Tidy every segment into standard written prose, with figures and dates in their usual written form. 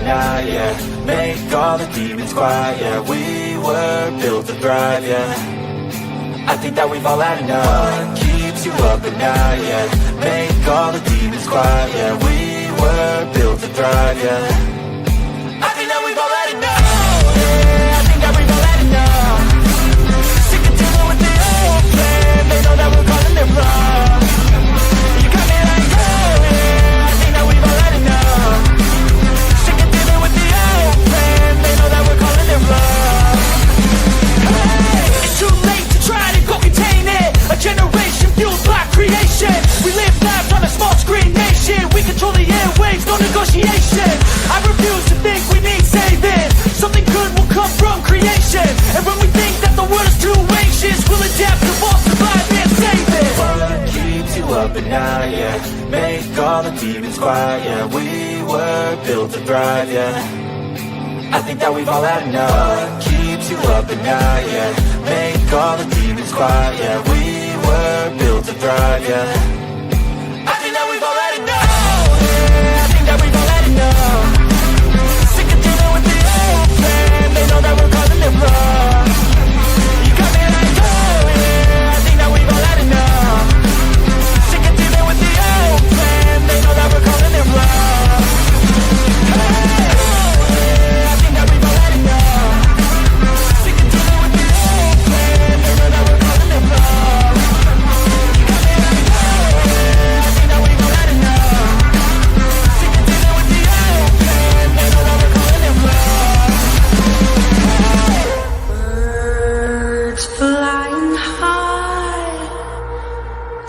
night, yeah. Make all the demons quiet, yeah. We were built to thrive, yeah. I think that we've all had enough. What keeps you up at night, yeah. Make all the demons quiet, yeah. We were built to thrive, yeah. I think that we've all had enough, yeah. I think that we've all had enough. Sick of dealing with the old plan. They know that we're calling it wrong. You got me like, oh yeah. I think that we've all had enough. Sick of dealing with the old plan. They know that we're calling it wrong. Hey, it's too late to try to go contain it. A generation fueled by creation. We live lives on a small screen nation. We control the airwaves, no negotiation. I refuse to think we need saving. Something good will come from creation. And when we think that the world is too anxious, we'll adapt, evolve, survive, and save it. What keeps you up at night, yeah. Make all the demons quiet, yeah. We were built to thrive, yeah. I think that we've all had enough. What keeps you up at night, yeah. Make all the demons quiet, yeah. We were built to thrive, yeah. I think that we've all had enough, yeah. I think that we've all had enough. Sick of dealing with the old plan. They know that we're calling it wrong. You got me like, oh yeah. I think that we've all had enough. Sick of dealing with the old plan. They know that we're calling it wrong. Hey, oh yeah. I think that we've all had enough. Sick of dealing with the old plan. They know that we're calling it wrong. You got me like, oh yeah. I think that we've all had enough. Sick of dealing with the old plan. They know that we're calling it wrong. Birds flying high,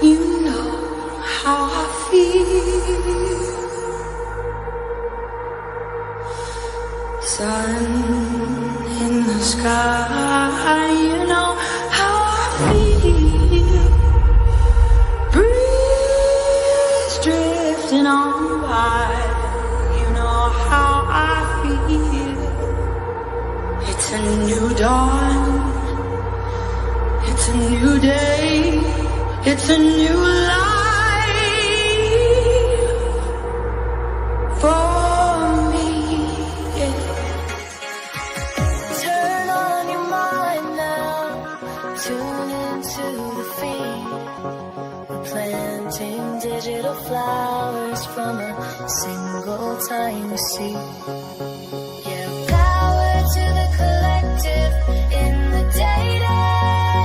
you know how I feel. Sun in the sky, you know how I feel. Breeze drifting on by, you know how I feel. It's a new dawn, it's a new day, it's a new life for me, yeah. Turn on your mind now, tune into the feed. We're planting digital flowers from a single tiny seed. Yeah, power to the collective in the data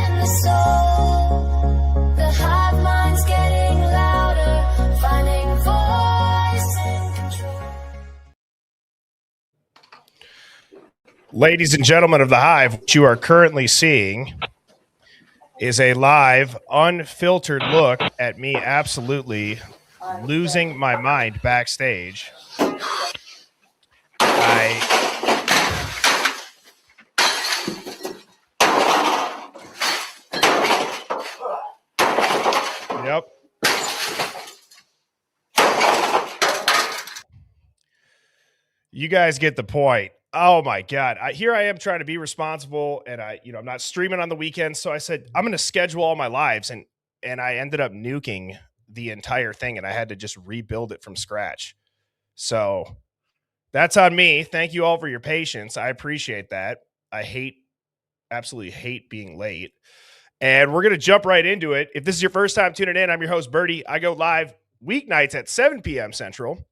and the soul. The hive mind's getting louder, finding voice and control. Ladies and gentlemen of the Hive, what you are currently seeing is a live, unfiltered look at me absolutely losing my mind backstage. Yep. You guys get the point. Oh my God. Here I am trying to be responsible, and I'm not streaming on the weekends. So I said, I'm going to schedule all my lives, and I ended up nuking the entire thing, and I had to just rebuild it from scratch. So that's on me. Thank you all for your patience. I appreciate that. I absolutely hate being late. And we're going to jump right into it. If this is your first time tuning in, I'm your host, Birdie. I go live weeknights at 7 p.m. Central,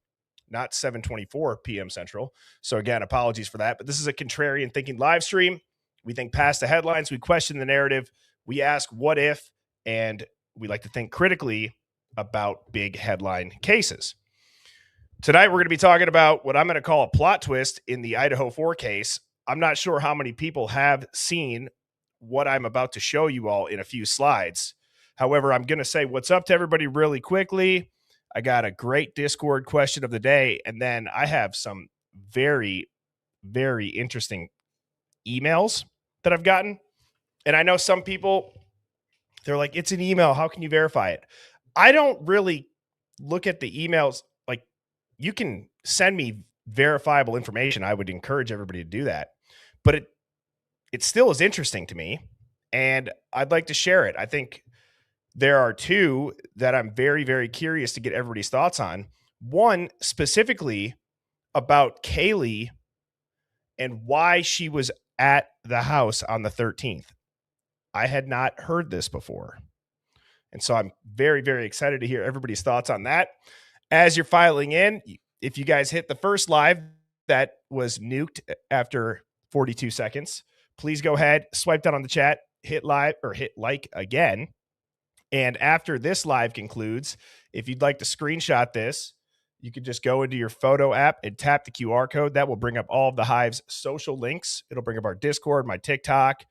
not 7:24 p.m. Central. So again, apologies for that. But this is a contrarian thinking live stream. We think past the headlines. We question the narrative. We ask what if, and we like to think critically about big headline cases. Tonight, we're going to be talking about what I'm going to call a plot twist in the Idaho 4 case. I'm not sure how many people have seen what I'm about to show you all in a few slides. However, I'm going to say what's up to everybody really quickly. I got a great Discord question of the day, and then I have some very, very interesting emails that I've gotten. And I know some people, they're like, it's an email. How can you verify it? I don't really look at the emails. Like, you can send me verifiable information. I would encourage everybody to do that. But it still is interesting to me, and I'd like to share it. I think there are two that I'm very, very curious to get everybody's thoughts on. One, specifically about Kaylee and why she was at the house on the 13th. I had not heard this before. And so I'm very, very excited to hear everybody's thoughts on that. As you're filing in, if you guys hit the first live that was nuked after 42 seconds, please go ahead, swipe down on the chat, hit live or hit like again. And after this live concludes, if you'd like to screenshot this, you can just go into your photo app and tap the QR code. That will bring up all of the Hive's social links. It'll bring up our Discord, my TikTok,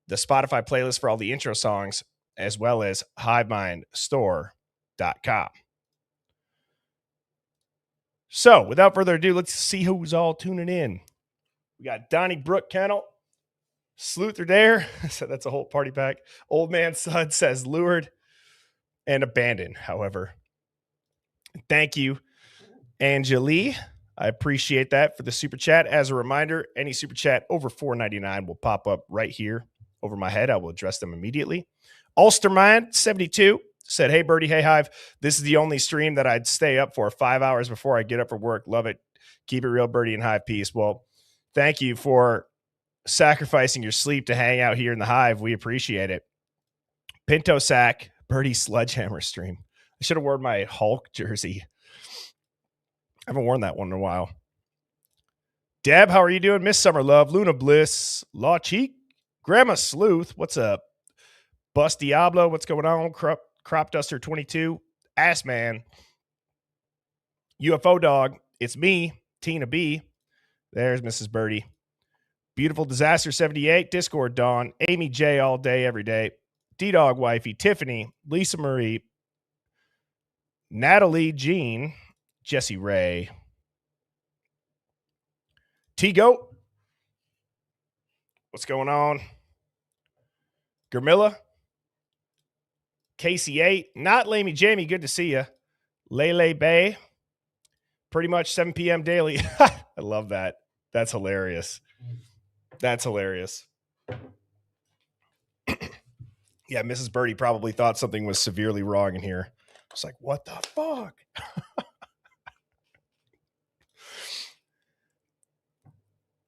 the Spotify playlist for all the intro songs, as well as HiveMindStore.com. So without further ado, let's see who's all tuning in. We got Donnie Brook Kennel, Sleuther Dare. So that's a whole party pack. Old Man Sud says lured and abandoned, however. Thank you, Angeli. I appreciate that for the super chat. As a reminder, any super chat over $4.99 will pop up right here over my head. I will address them immediately. Ulstermind72 said, hey, Birdie, hey, Hive. This is the only stream that I'd stay up for 5 hours before I get up for work. Love it. Keep it real, Birdie and Hive. Peace. Well, thank you for sacrificing your sleep to hang out here in the Hive. We appreciate it. Pinto Sack, Birdie Sledgehammer stream. I should have worn my Hulk jersey. I haven't worn that one in a while. Deb, how are you doing? Miss Summer Love, Luna Bliss, Law Cheek, Grandma Sleuth, what's up? Bus Diablo, what's going on? Crop Duster 22, Ass Man, UFO Dog, it's me, Tina B. There's Mrs. Birdie. Beautiful Disaster 78, Discord Dawn, Amy J all day, every day, D-Dog Wifey, Tiffany, Lisa Marie, Natalie Jean, Jesse Ray, T-Goat, what's going on? Germilla, KC8, not Lamey Jamie, good to see you. Lele Bay, pretty much 7 p.m. daily. I love that. That's hilarious. That's hilarious. Yeah, Mrs. Birdie probably thought something was severely wrong in here. It's like, what the fuck?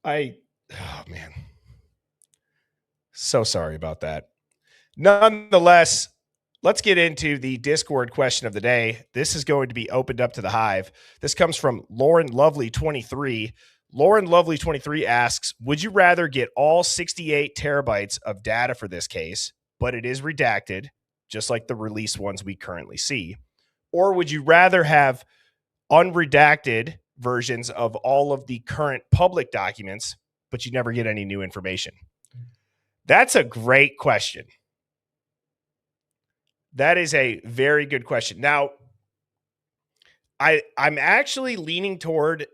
Oh man. So sorry about that. Nonetheless, let's get into the Discord question of the day. This is going to be opened up to the Hive. This comes from Lauren Lovely 23. Lauren Lovely 23 asks, would you rather get all 68 terabytes of data for this case, but it is redacted, just like the released ones we currently see? Or would you rather have unredacted versions of all of the current public documents, but you never get any new information? That's a great question. That is a very good question. Now, I'm actually leaning toward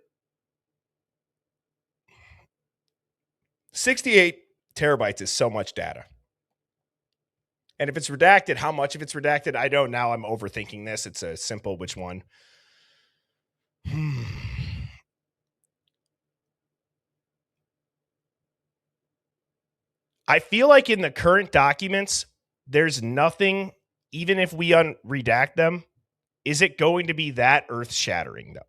68 terabytes is so much data. And if it's redacted, how much of it's redacted? I don't know. I'm overthinking this. It's a simple which one. I feel like in the current documents, there's nothing, even if we unredact them, is it going to be that earth-shattering, though?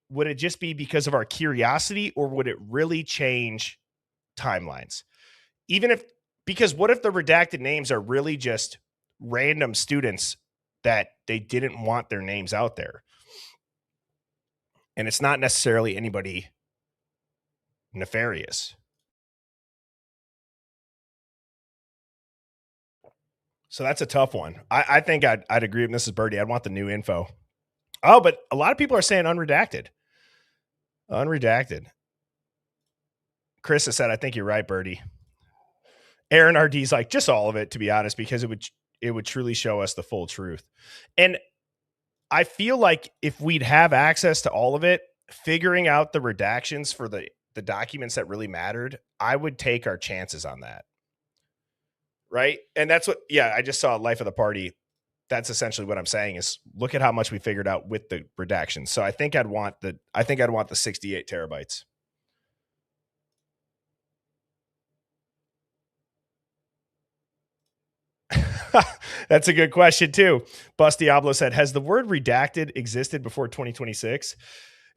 Would it just be because of our curiosity, or would it really change timelines? Because what if the redacted names are really just random students that they didn't want their names out there? And it's not necessarily anybody nefarious. So that's a tough one. I think I'd agree with Mrs. Birdie. I'd want the new info. Oh, but a lot of people are saying unredacted. Unredacted. Chris has said, I think you're right, Birdie. Aaron RD's like, just all of it, to be honest, because it would truly show us the full truth. And I feel like if we'd have access to all of it, figuring out the redactions for the documents that really mattered, I would take our chances on that. Right. And that's what, I just saw Life of the Party. That's essentially what I'm saying is look at how much we figured out with the redactions. So I think I'd want the 68 terabytes. That's a good question too. Bus Diablo said, has the word redacted existed before 2026?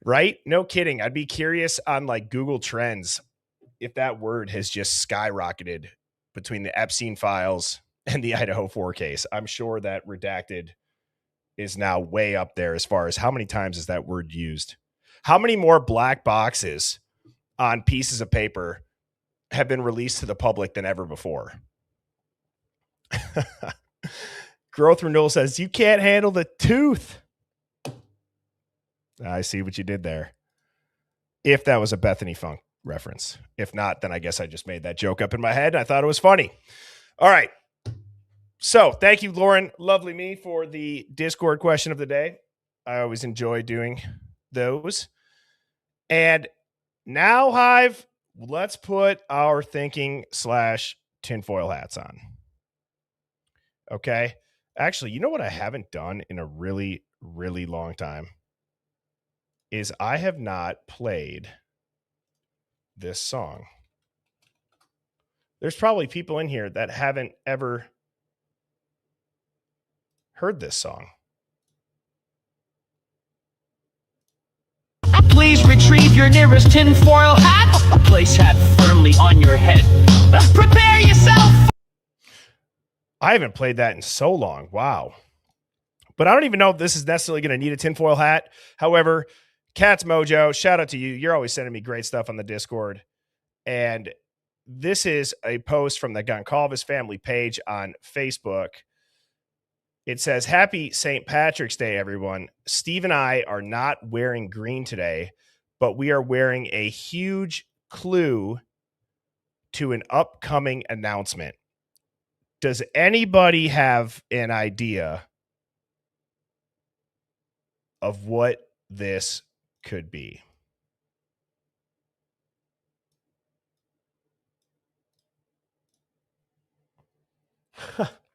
Right? No kidding. I'd be curious on like Google Trends if that word has just skyrocketed between the Epstein files and the Idaho 4 case. I'm sure that redacted is now way up there as far as how many times is that word used. How many more black boxes on pieces of paper have been released to the public than ever before? Growth Renewal says, you can't handle the tooth. I see what you did there. If that was a Bethany Funk reference. If not, then I guess I just made that joke up in my head. I thought it was funny. All right. So thank you, Lauren, lovely me, for the Discord question of the day. I always enjoy doing those. And now, Hive, let's put our thinking / tinfoil hats on. Okay. Actually, you know what I haven't done in a really, really long time is I have not played this song. There's probably people in here that haven't ever heard this song. Please retrieve your nearest tinfoil hat. Place hat firmly on your head. Prepare yourself. I haven't played that in so long. Wow. But I don't even know if this is necessarily going to need a tinfoil hat. However, Cat's Mojo, shout out to you. You're always sending me great stuff on the Discord. And this is a post from the Goncalves family page on Facebook. It says, Happy St. Patrick's Day, everyone. Steve and I are not wearing green today, but we are wearing a huge clue to an upcoming announcement. Does anybody have an idea of what this could be?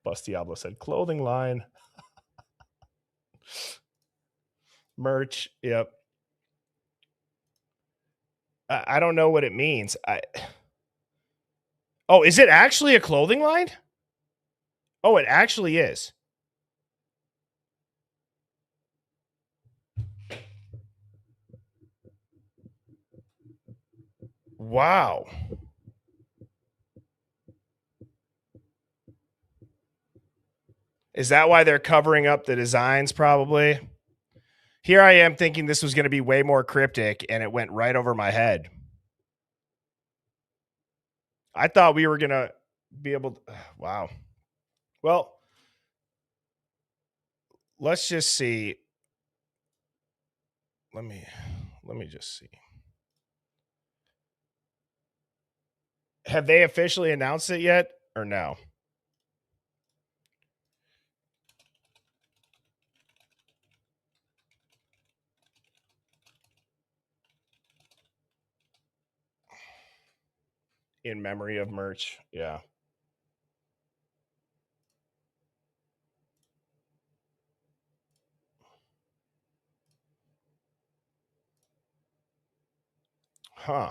Bus Diablo said clothing line. Merch. Yep. I don't know what it means. Oh, is it actually a clothing line? Oh, it actually is. Wow. Is that why they're covering up the designs? Probably. Here I am thinking this was going to be way more cryptic, and it went right over my head. I thought we were going to be able to. Wow. Well, let's just see. Let me just see. Have they officially announced it yet or no? In memory of merch. Yeah. Huh.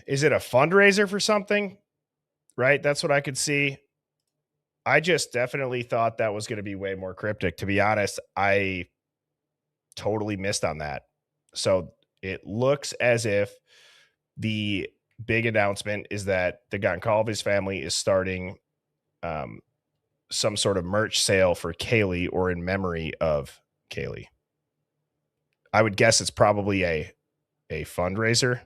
Is it a fundraiser for something? Right? That's what I could see. I just definitely thought that was going to be way more cryptic. To be honest, I totally missed on that. So it looks as if the big announcement is that the Goncalves family is starting some sort of merch sale for Kaylee or in memory of Kaylee. I would guess it's probably a fundraiser.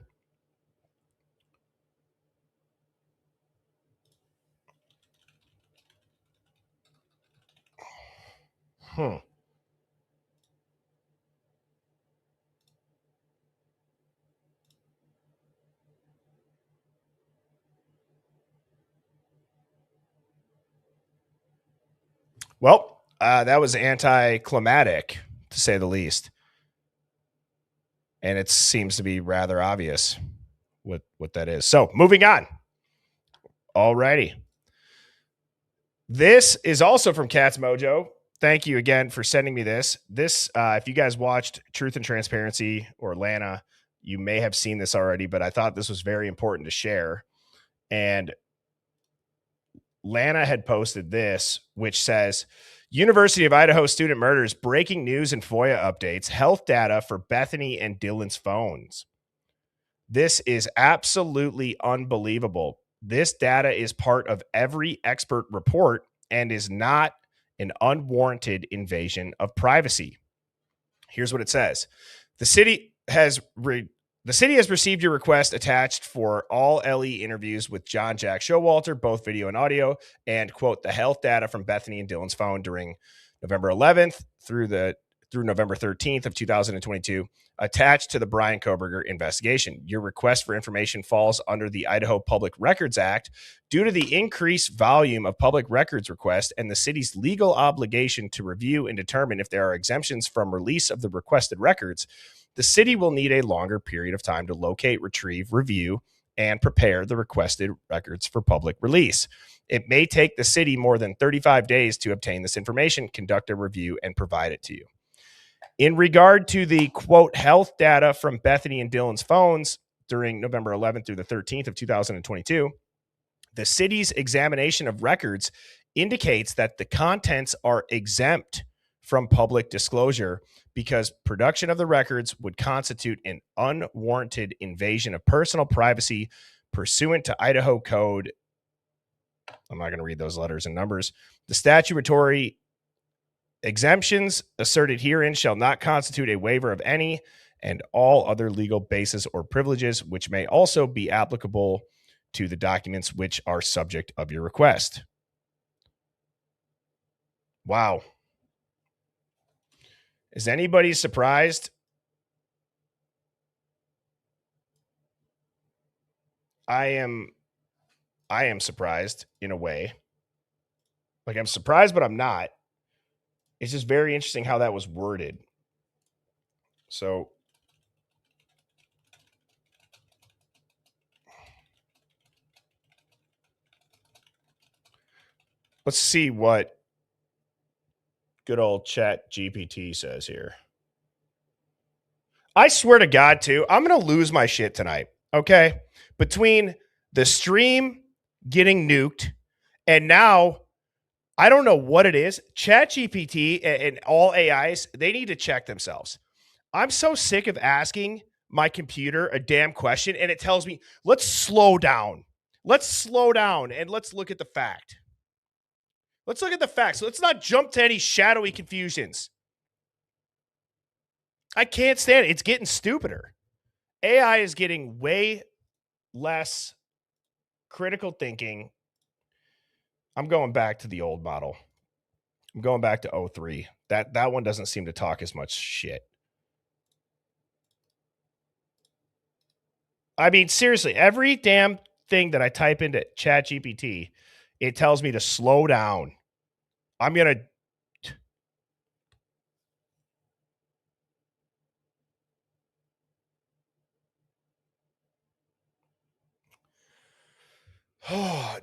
Well, that was anticlimactic, to say the least. And it seems to be rather obvious what that is. So moving on. Alrighty. This is also from Cat's Mojo. Thank you again for sending me this. This, if you guys watched Truth and Transparency or Lana, you may have seen this already, but I thought this was very important to share. And Lana had posted this, which says, University of Idaho student murders, breaking news and FOIA updates, health data for Bethany and Dylan's phones. This is absolutely unbelievable. This data is part of every expert report and is not an unwarranted invasion of privacy. Here's what it says. The city has received your request attached for all LE interviews with John Jack Showalter, both video and audio, and quote, the health data from Bethany and Dylan's phone during November 11th through November 13th of 2022, attached to the Brian Koberger investigation. Your request for information falls under the Idaho Public Records Act due to the increased volume of public records requests and the city's legal obligation to review and determine if there are exemptions from release of the requested records. The city will need a longer period of time to locate, retrieve, review, and prepare the requested records for public release. It may take the city more than 35 days to obtain this information, conduct a review, and provide it to you. In regard to the, quote, health data from Bethany and Dylan's phones during November 11th through the 13th of 2022, the city's examination of records indicates that the contents are exempt from public disclosure because production of the records would constitute an unwarranted invasion of personal privacy pursuant to Idaho Code. I'm not going to read those letters and numbers. The statutory exemptions asserted herein shall not constitute a waiver of any and all other legal bases or privileges, which may also be applicable to the documents which are subject of your request. Wow. Is anybody surprised? I am surprised in a way. Like, I'm surprised, but I'm not. It's just very interesting how that was worded. So let's see what good old Chat GPT says here. I swear to God, too, I'm going to lose my shit tonight. Okay. Between the stream getting nuked and now, I don't know what it is. Chat GPT and all AIs, they need to check themselves. I'm so sick of asking my computer a damn question and it tells me, let's slow down. Let's slow down and let's look at the fact. Let's look at the facts. Let's not jump to any shadowy confusions. I can't stand it. It's getting stupider. AI is getting way less critical thinking. I'm going back to the old model. I'm going back to 03. That one doesn't seem to talk as much shit. I mean, seriously, every damn thing that I type into ChatGPT, it tells me to slow down. I'm going to...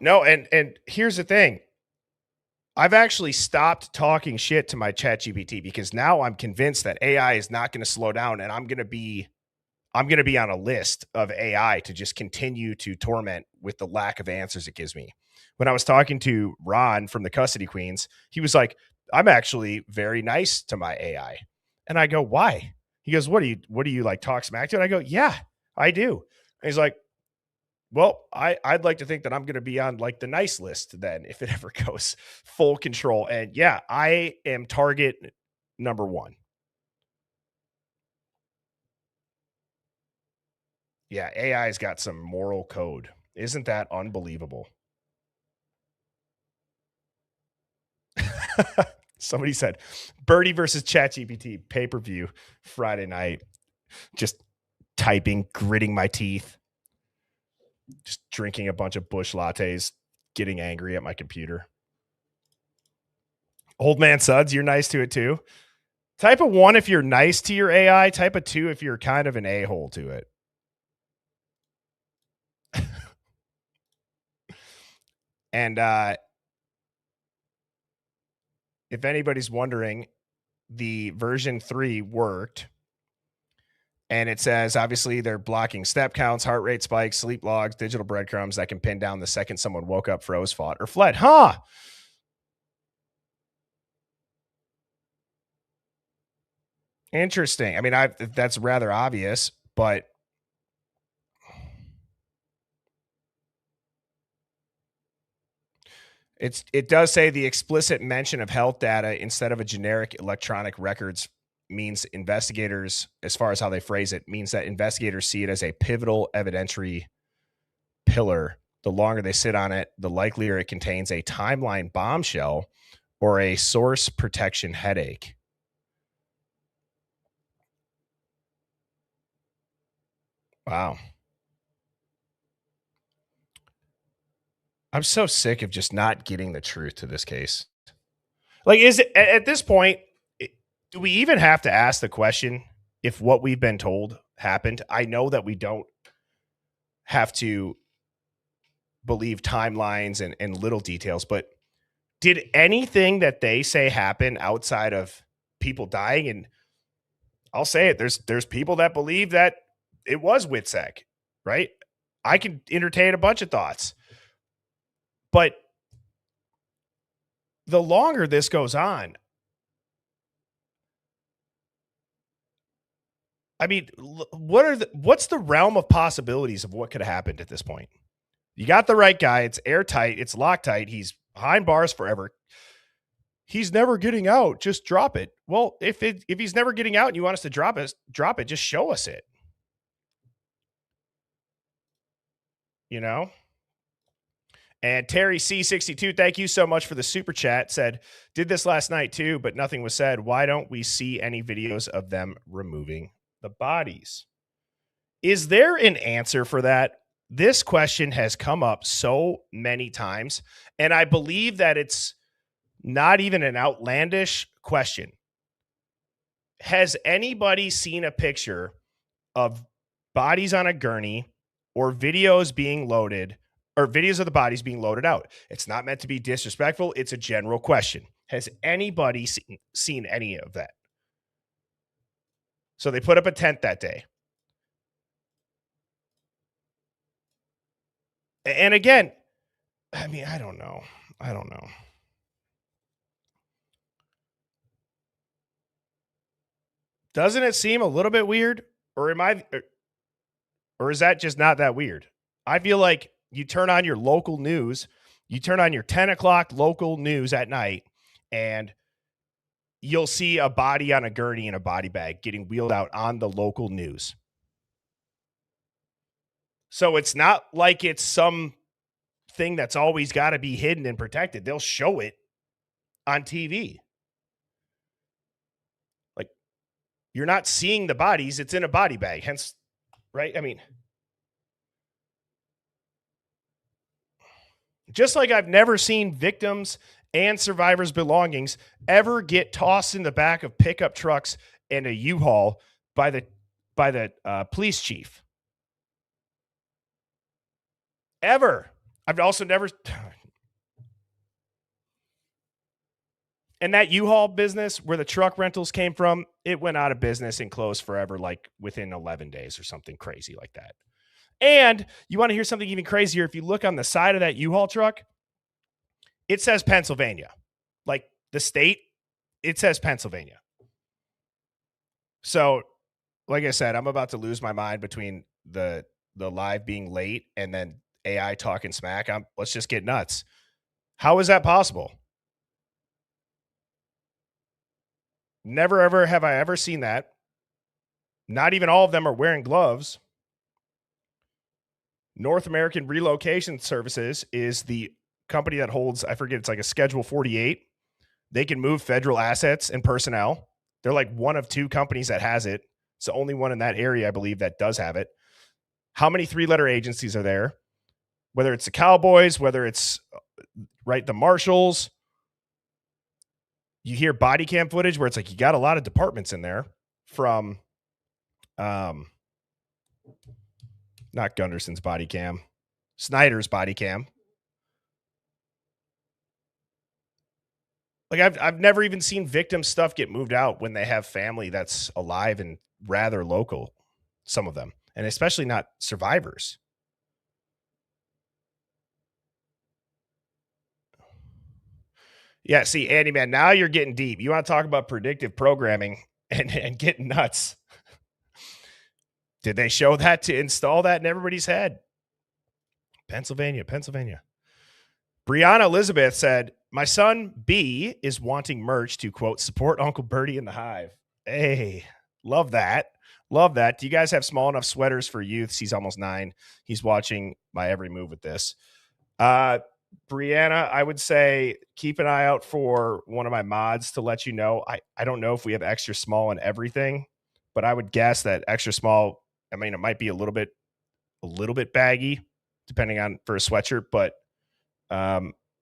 No, and here's the thing. I've actually stopped talking shit to my ChatGPT because now I'm convinced that AI is not going to slow down, and I'm going to be on a list of AI to just continue to torment with the lack of answers it gives me. When I was talking to Ron from the Custody Queens, he was like, I'm actually very nice to my AI. And I go, why? He goes, what do you like talk smack to? And I go, yeah, I do. And he's like, well, I'd like to think that I'm going to be on like the nice list then if it ever goes full control. And yeah, I am target number one. Yeah, AI's got some moral code. Isn't that unbelievable? Somebody said Birdie versus ChatGPT pay-per-view Friday night. Just typing, gritting my teeth, just drinking a bunch of Busch lattes, getting angry at my computer. Old man Suds, you're nice to it too. Type a 1 if you're nice to your AI. Type a 2 if you're kind of an a-hole to it. And if anybody's wondering, the version 3 worked. And it says, obviously, they're blocking step counts, heart rate spikes, sleep logs, digital breadcrumbs that can pin down the second someone woke up, froze, fought, or fled. Huh? Interesting. I mean, that's rather obvious, but it does say the explicit mention of health data instead of a generic electronic records means investigators, as far as how they phrase it, means that investigators see it as a pivotal evidentiary pillar. The longer they sit on it, the likelier it contains a timeline bombshell or a source protection headache. Wow. I'm so sick of just not getting the truth to this case. Like, is it at this point, do we even have to ask the question if what we've been told happened? I know that we don't have to believe timelines and little details, but did anything that they say happen outside of people dying? And I'll say it, there's people that believe that it was WITSEC, right? I can entertain a bunch of thoughts. But the longer this goes on, I mean, what's the realm of possibilities of what could have happened at this point? You got the right guy. It's airtight. It's Loctite. He's behind bars forever. He's never getting out. Just drop it. Well, if he's never getting out and you want us to drop it. Just show us it. You know? And Terry C62, thank you so much for the super chat. Said, did this last night too, but nothing was said. Why don't we see any videos of them removing the bodies? Is there an answer for that? This question has come up so many times, and I believe that it's not even an outlandish question. Has anybody seen a picture of bodies on a gurney or videos being loaded or videos of the bodies being loaded out? It's not meant to be disrespectful. It's a general question. Has anybody seen any of that? So they put up a tent that day. And again, I mean, I don't know. Doesn't it seem a little bit weird? Or is that just not that weird? I feel like you turn on your local news, you turn on your 10 o'clock local news at night, and you'll see a body on a gurney in a body bag getting wheeled out on the local news. So it's not like it's some thing that's always got to be hidden and protected. They'll show it on TV. Like, you're not seeing the bodies, it's in a body bag. Hence, right? I mean, just like I've never seen victims and survivors' belongings ever get tossed in the back of pickup trucks and a U-Haul by the police chief. Ever. I've also never. And that U-Haul business where the truck rentals came from, it went out of business and closed forever, like within 11 days or something crazy like that. And you want to hear something even crazier? If you look on the side of that U-Haul truck, it says Pennsylvania. Like the state, it says Pennsylvania. So, like I said, I'm about to lose my mind between the live being late and then AI talking smack. Let's just get nuts. How is that possible? Never, ever have I ever seen that. Not even all of them are wearing gloves. North American Relocation Services is the company that holds, I forget, it's like a Schedule 48. They can move federal assets and personnel. They're like one of two companies that has it. It's the only one in that area, I believe, that does have it. How many three-letter agencies are there? Whether it's the Cowboys, whether it's, right, the Marshals. You hear body cam footage where it's like you got a lot of departments in there from not Gunderson's body cam, Snyder's body cam. Like I've never even seen victim stuff get moved out when they have family that's alive and rather local, some of them, and especially not survivors. Yeah, see, Andy, man, now you're getting deep. You want to talk about predictive programming? and get nuts. Did they show that to install that in everybody's head? Pennsylvania. Brianna Elizabeth said, my son B is wanting merch to, quote, support Uncle Bertie in the Hive. Hey, love that. Love that. Do you guys have small enough sweaters for youths? He's almost 9. He's watching my every move with this. Brianna, I would say keep an eye out for one of my mods to let you know. I don't know if we have extra small and everything, but I would guess that extra small, I mean, it might be a little bit baggy depending on for a sweatshirt, but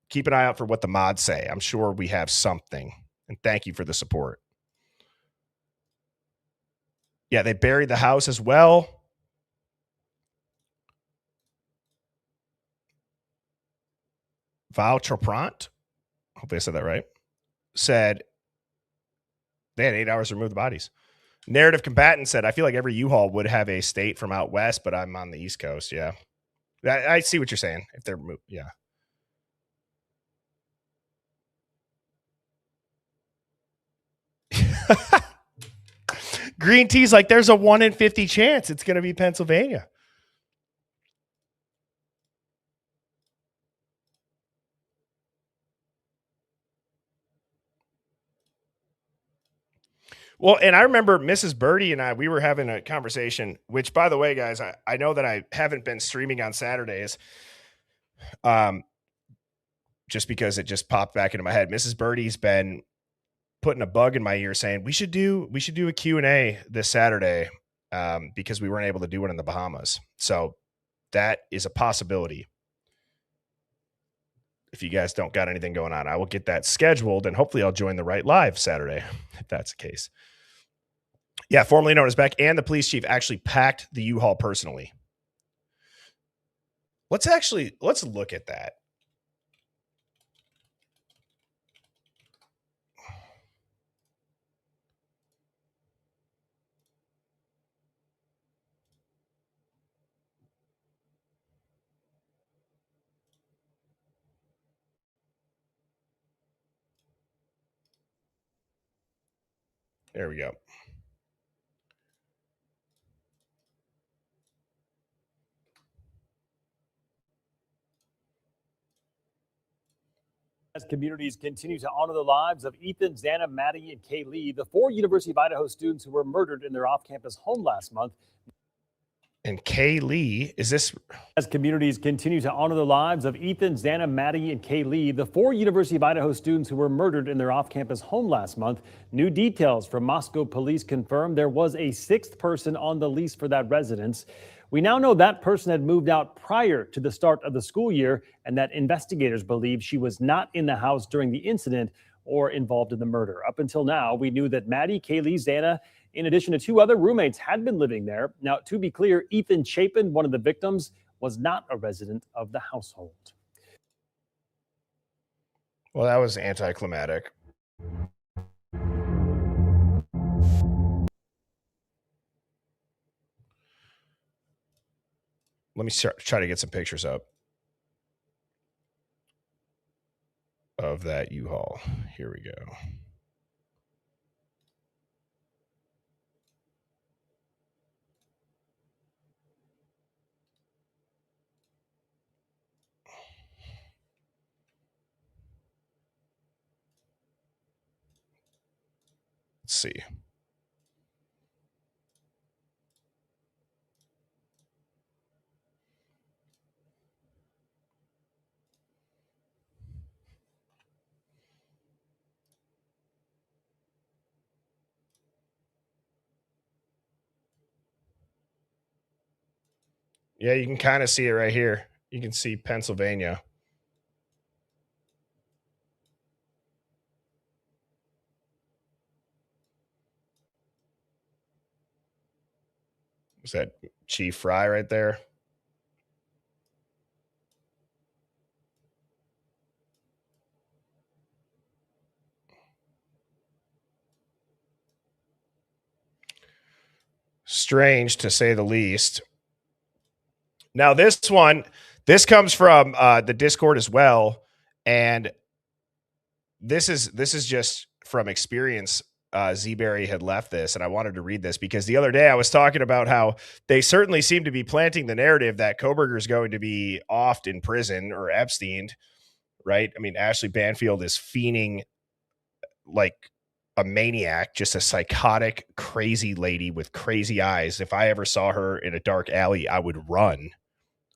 keep an eye out for what the mods say. I'm sure we have something. And thank you for the support. Yeah, they buried the house as well. Val Troprant, hopefully I said that right, said they had 8 hours to remove the bodies. Narrative Combatant said, I feel like every U-Haul would have a state from out west, but I'm on the East Coast. Yeah. I see what you're saying. If they're moved, yeah. Green Tea's like, there's a 1 in 50 chance it's going to be Pennsylvania. Well, and I remember Mrs. Birdie and I, we were having a conversation, which, by the way, guys, I know that I haven't been streaming on Saturdays, just because it just popped back into my head. Mrs. Birdie's been putting a bug in my ear saying we should do a Q&A this Saturday, because we weren't able to do it in the Bahamas. So that is a possibility. If you guys don't got anything going on, I will get that scheduled, and hopefully I'll join the right live Saturday if that's the case. Yeah, formerly known as Beck, and the police chief actually packed the U-Haul personally. Let's look at that. There we go. As communities continue to honor the lives of Ethan, Xana, Maddie, and Kaylee, the 4 University of Idaho students who were murdered in their off-campus home last month. And Kaylee, is this? As communities continue to honor the lives of Ethan, Xana, Maddie, and Kaylee, the 4 University of Idaho students who were murdered in their off-campus home last month, new details from Moscow police confirm there was a 6th person on the lease for that residence. We now know that person had moved out prior to the start of the school year, and that investigators believe she was not in the house during the incident or involved in the murder. Up until now, we knew that Maddie, Kaylee, Xana, in addition to 2 other roommates, had been living there. Now, to be clear, Ethan Chapin, one of the victims, was not a resident of the household. Well, that was anticlimactic. Let me try to get some pictures up of that U-Haul. Here we go. Let's see. Yeah, you can kind of see it right here. You can see Pennsylvania. Is that Chief Fry right there? Strange to say the least. Now this comes from the Discord as well, and this is just from experience. Z-Berry had left this, and I wanted to read this because the other day I was talking about how they certainly seem to be planting the narrative that Kohberger is going to be offed in prison or Epsteined, right? I mean, Ashley Banfield is fiending like a maniac, just a psychotic, crazy lady with crazy eyes. If I ever saw her in a dark alley, I would run.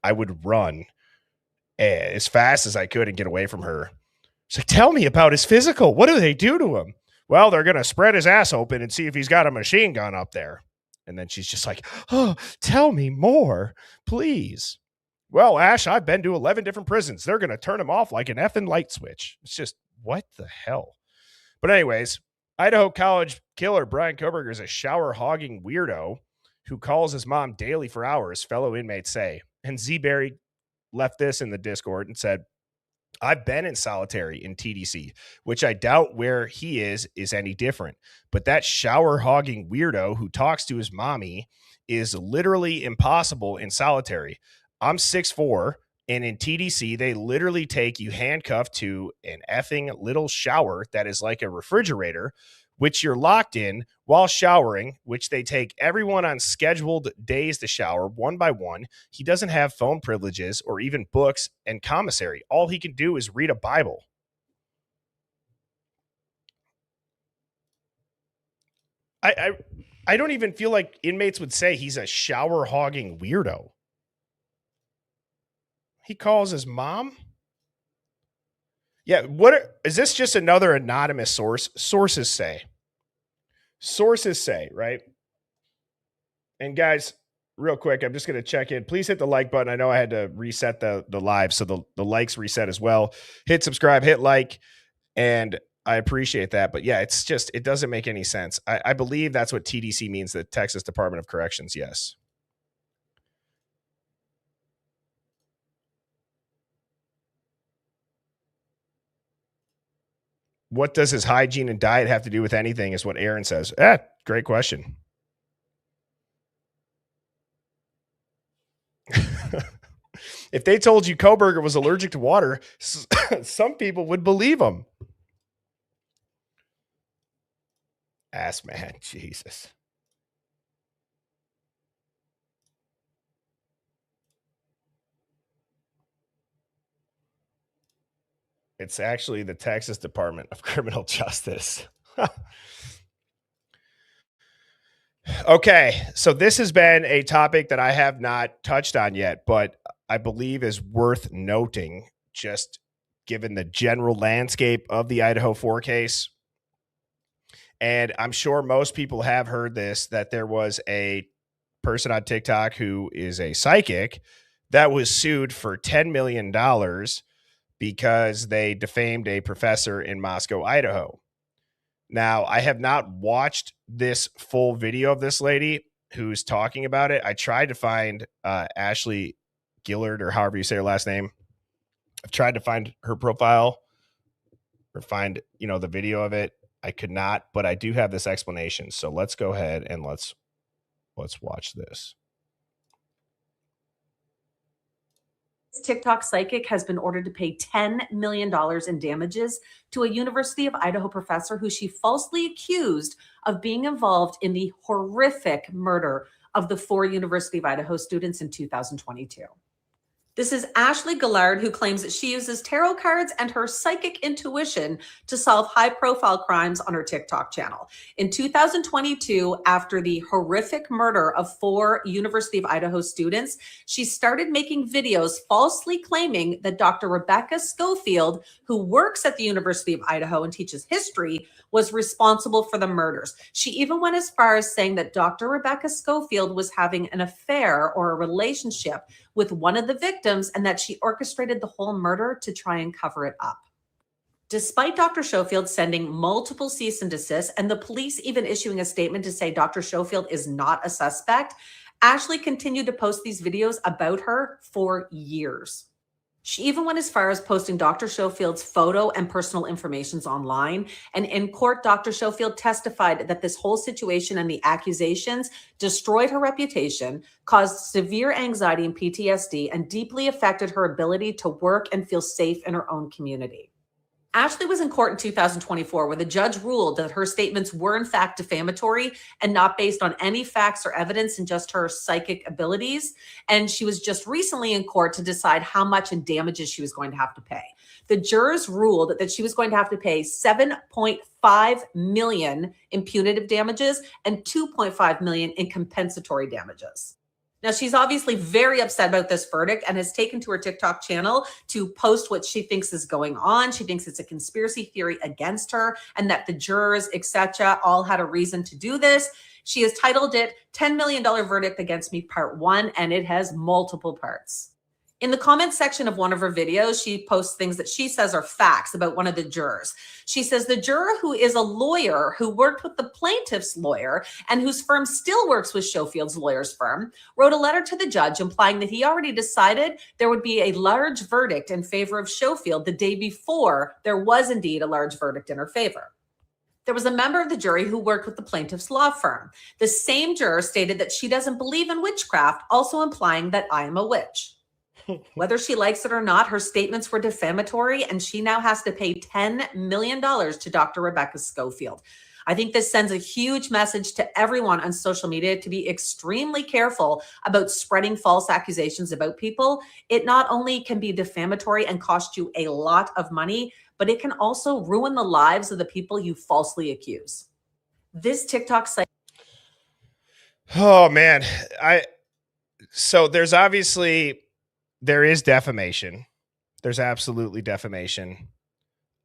I would run as fast as I could and get away from her. She's like, tell me about his physical. What do they do to him? Well, they're going to spread his ass open and see if he's got a machine gun up there. And then she's just like, oh, tell me more, please. Well, Ash, I've been to 11 different prisons. They're going to turn him off like an effing light switch. It's just, what the hell? But anyways, Idaho College killer Brian Kohberger is a shower-hogging weirdo who calls his mom daily for hours, fellow inmates say. And Z-Berry left this in the Discord and said, I've been in solitary in TDC, which I doubt where he is any different. But that shower-hogging weirdo who talks to his mommy is literally impossible in solitary. I'm 6'4", and in TDC, they literally take you handcuffed to an effing little shower that is like a refrigerator, which you're locked in while showering, which they take everyone on scheduled days to shower one by one. He doesn't have phone privileges or even books and commissary. All he can do is read a Bible. I don't even feel like inmates would say he's a shower-hogging weirdo. He calls his mom? Yeah, is this just another anonymous source? Sources say, right? And guys, real quick, I'm just going to check in. Please hit the like button. I know I had to reset the live, so the likes reset as well. Hit subscribe, hit like, and I appreciate that. But yeah, it's just, it doesn't make any sense. I believe that's what TDC means, the Texas Department of Corrections. Yes. What does his hygiene and diet have to do with anything is what Aaron says. Great question. If they told you Kohberger was allergic to water, some people would believe him. Ass man, Jesus. It's actually the Texas Department of Criminal Justice. Okay, so this has been a topic that I have not touched on yet, but I believe is worth noting, just given the general landscape of the Idaho 4 case. And I'm sure most people have heard this, that there was a person on TikTok who is a psychic that was sued for $10 million because they defamed a professor in Moscow, Idaho. Now, I have not watched this full video of this lady who's talking about it. I tried to find Ashley Gillard, or however you say her last name. I've tried to find her profile or find, the video of it. I could not, but I do have this explanation. So let's go ahead and let's watch this. TikTok psychic has been ordered to pay $10 million in damages to a University of Idaho professor who she falsely accused of being involved in the horrific murder of the 4 University of Idaho students in 2022. This is Ashley Gillard, who claims that she uses tarot cards and her psychic intuition to solve high-profile crimes on her TikTok channel. In 2022, after the horrific murder of 4 University of Idaho students, she started making videos falsely claiming that Dr. Rebecca Schofield, who works at the University of Idaho and teaches history, was responsible for the murders. She even went as far as saying that Dr. Rebecca Schofield was having an affair or a relationship with one of the victims and that she orchestrated the whole murder to try and cover it up. Despite Dr. Schofield sending multiple cease and desist and the police even issuing a statement to say Dr. Schofield is not a suspect, Ashley continued to post these videos about her for years. She even went as far as posting Dr. Schofield's photo and personal information online. And in court, Dr. Schofield testified that this whole situation and the accusations destroyed her reputation, caused severe anxiety and PTSD, and deeply affected her ability to work and feel safe in her own community. Ashley was in court in 2024 where the judge ruled that her statements were in fact defamatory and not based on any facts or evidence and just her psychic abilities. And she was just recently in court to decide how much in damages she was going to have to pay. The jurors ruled that she was going to have to pay $7.5 million in punitive damages and $2.5 million in compensatory damages. Now, she's obviously very upset about this verdict and has taken to her TikTok channel to post what she thinks is going on. She thinks it's a conspiracy theory against her and that the jurors, etc., all had a reason to do this. She has titled it $10 million Verdict Against Me Part 1, and it has multiple parts. In the comments section of one of her videos, she posts things that she says are facts about one of the jurors. She says the juror who is a lawyer who worked with the plaintiff's lawyer and whose firm still works with Schofield's lawyer's firm wrote a letter to the judge implying that he already decided there would be a large verdict in favor of Schofield the day before there was indeed a large verdict in her favor. There was a member of the jury who worked with the plaintiff's law firm. The same juror stated that she doesn't believe in witchcraft, also implying that I am a witch. Whether she likes it or not, her statements were defamatory, and she now has to pay $10 million to Dr. Rebecca Schofield. I think this sends a huge message to everyone on social media to be extremely careful about spreading false accusations about people. It not only can be defamatory and cost you a lot of money, but it can also ruin the lives of the people you falsely accuse. This TikTok site. Oh man. So there is defamation. There's absolutely defamation.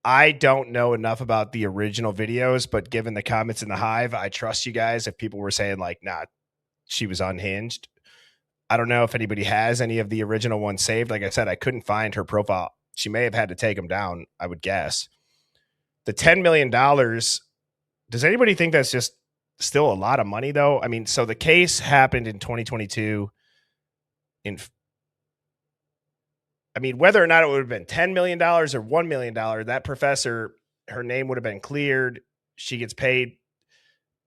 I don't know enough about the original videos, but given the comments in the Hive, I trust you guys. If people were saying like, nah, she was unhinged. I don't know if anybody has any of the original ones saved. Like I said, I couldn't find her profile. She may have had to take them down, I would guess. The $10 million, does anybody think that's just still a lot of money though? I mean, so the case happened in 2022 whether or not it would have been $10 million or $1 million, that professor, her name would have been cleared. She gets paid.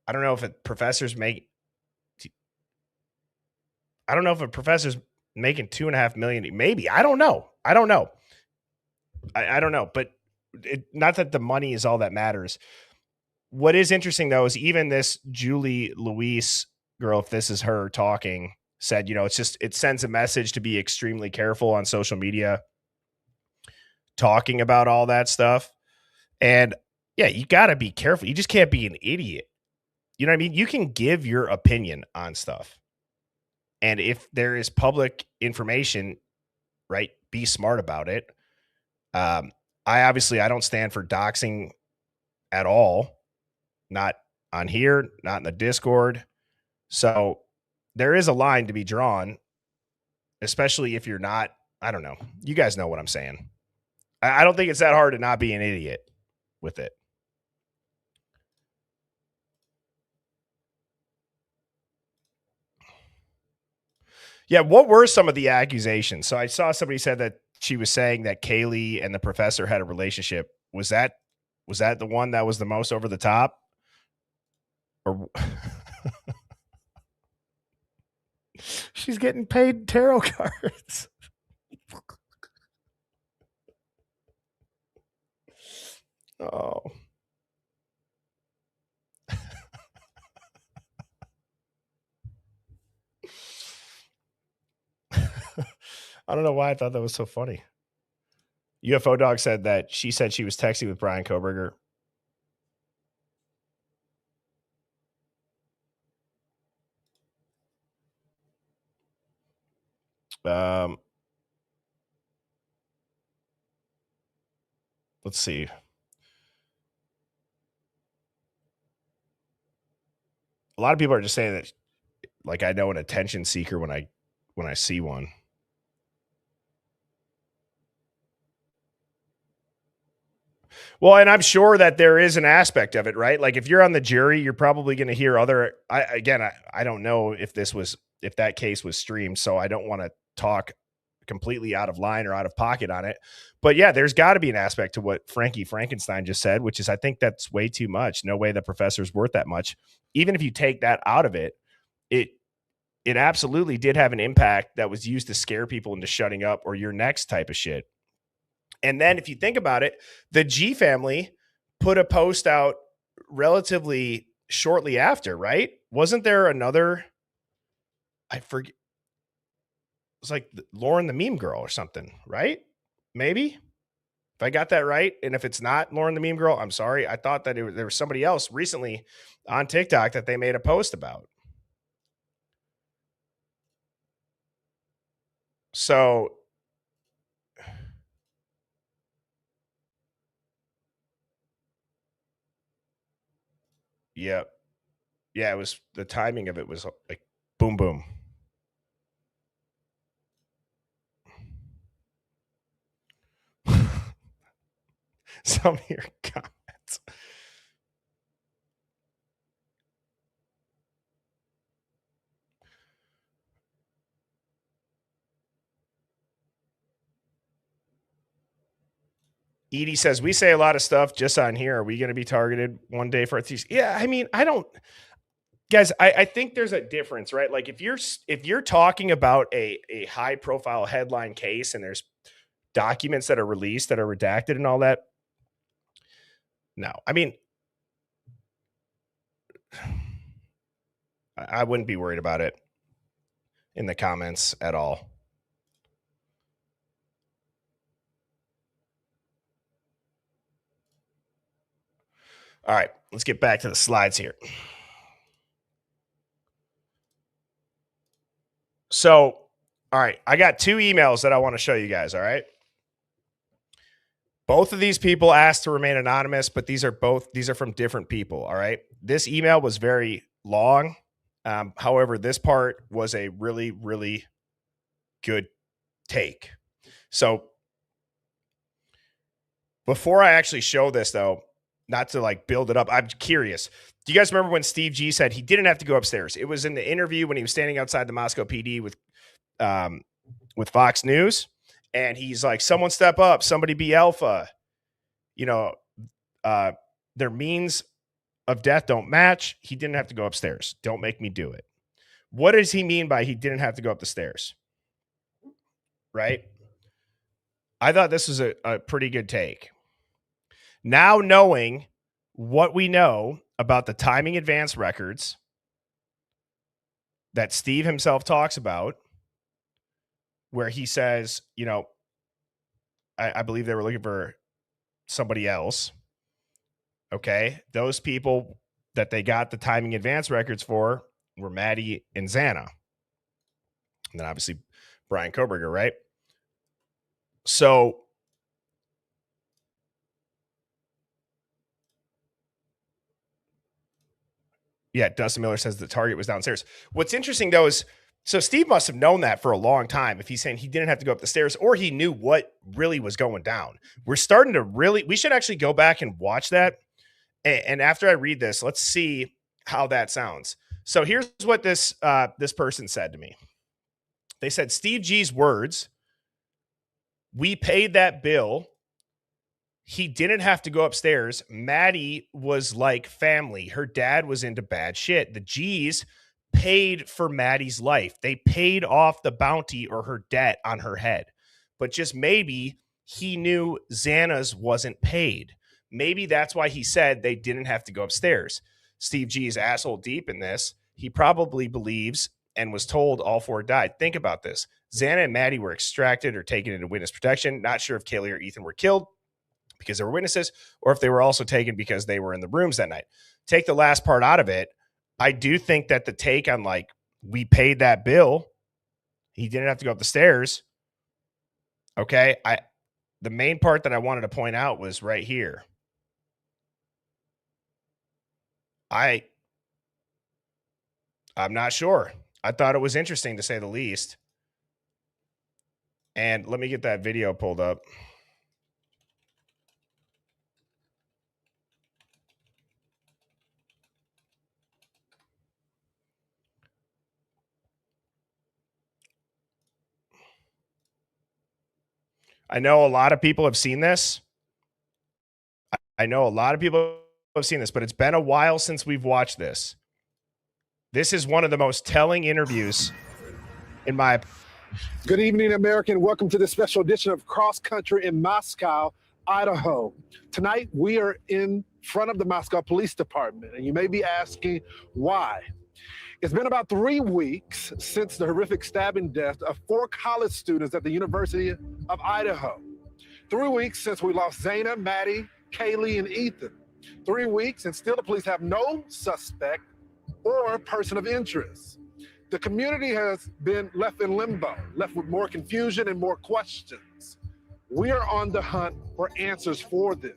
I don't know if professors making $2.5 million. Maybe. I don't know. I don't know. But not that the money is all that matters. What is interesting though, is even this Julie Louise girl, if this is her talking, said, it sends a message to be extremely careful on social media talking about all that stuff. And yeah, you got to be careful. You just can't be an idiot. You know what I mean? You can give your opinion on stuff. And if there is public information, right, be smart about it. I don't stand for doxing at all. Not on here, not in the Discord. So there is a line to be drawn, especially if you're not, I don't know. You guys know what I'm saying. I don't think it's that hard to not be an idiot with it. Yeah, what were some of the accusations? So I saw somebody said that she was saying that Kaylee and the professor had a relationship. Was that the one that was the most over the top? Or she's getting paid tarot cards. Oh. I don't know why I thought that was so funny. UFO Dog said that she said she was texting with Brian Koberger. Let's see. A lot of people are just saying that, like, I know an attention seeker when I see one. Well, and I'm sure that there is an aspect of it, right? Like if you're on the jury, you're probably going to hear other. I don't know if that case was streamed, so I don't want to talk completely out of line or out of pocket on it. But yeah, there's got to be an aspect to what Frankie Frankenstein just said, which is I think that's way too much. No way the professor's worth that much. Even if you take that out of it, it absolutely did have an impact that was used to scare people into shutting up or your next type of shit. And then if you think about it, the G family put a post out relatively shortly after, right? Wasn't there another, I forget, it was like Lauren the meme girl or something, right? Maybe if I got that right. And if it's not Lauren the meme girl, I'm sorry. I thought that there was somebody else recently on TikTok that they made a post about. So yeah. Yeah, it was, the timing of it was like boom, boom. Some of your comments. Edie says, we say a lot of stuff just on here. Are we going to be targeted one day for these? Yeah, I mean, I don't, guys, I think there's a difference, right? Like if you're talking about a high profile headline case and there's documents that are released that are redacted and all that. No, I mean, I wouldn't be worried about it in the comments at all. All right, let's get back to the slides here. So, all right, I got 2 emails that I want to show you guys, all right? Both of these people asked to remain anonymous, but these are from different people, all right? This email was very long. However, this part was a really, really good take. So before I actually show this, though, not to like build it up, I'm curious. Do you guys remember when Steve G said he didn't have to go upstairs? It was in the interview when he was standing outside the Moscow PD with Fox News. And he's like, someone step up, somebody be alpha. You know, their means of death don't match. He didn't have to go upstairs. Don't make me do it. What does he mean by he didn't have to go up the stairs? Right? I thought this was a pretty good take. Now knowing what we know about the timing advance records that Steve himself talks about, where he says, you know, I believe they were looking for somebody else. Okay. Those people that they got the timing advance records for were Maddie and Xana. And then obviously Brian Koberger, right? So yeah, Dustin Miller says the target was downstairs. What's interesting though is, so Steve must have known that for a long time if he's saying he didn't have to go up the stairs, or he knew what really was going down. We're starting to we should actually go back and watch that. And after I read this, let's see how that sounds. So here's what this person said to me. They said, Steve G's words, we paid that bill. He didn't have to go upstairs. Maddie was like family. Her dad was into bad shit. The G's paid for Maddie's life. They paid off the bounty or her debt on her head. But just maybe he knew Xana's wasn't paid. Maybe that's why he said they didn't have to go upstairs. Steve G is asshole deep in this. He probably believes and was told all 4 died. Think about this. Xana and Maddie were extracted or taken into witness protection. Not sure if Kaylee or Ethan were killed because they were witnesses, or if they were also taken because they were in the rooms that night. Take the last part out of it. I do think that the take on like, we paid that bill, he didn't have to go up the stairs. Okay. The main part that I wanted to point out was right here. I'm not sure. I thought it was interesting to say the least. And let me get that video pulled up. I know a lot of people have seen this. I know a lot of people have seen this, but it's been a while since we've watched this. This is one of the most telling interviews in my Good evening, America, and welcome to this special edition of Cross Country in Moscow, Idaho. Tonight, we are in front of the Moscow Police Department, and you may be asking why. It's been about 3 weeks since the horrific stabbing death of 4 college students at the University of Idaho. 3 weeks since we lost Zana, Maddie, Kaylee, and Ethan. 3 weeks, and still the police have no suspect or person of interest. The community has been left in limbo, left with more confusion and more questions. We are on the hunt for answers for them.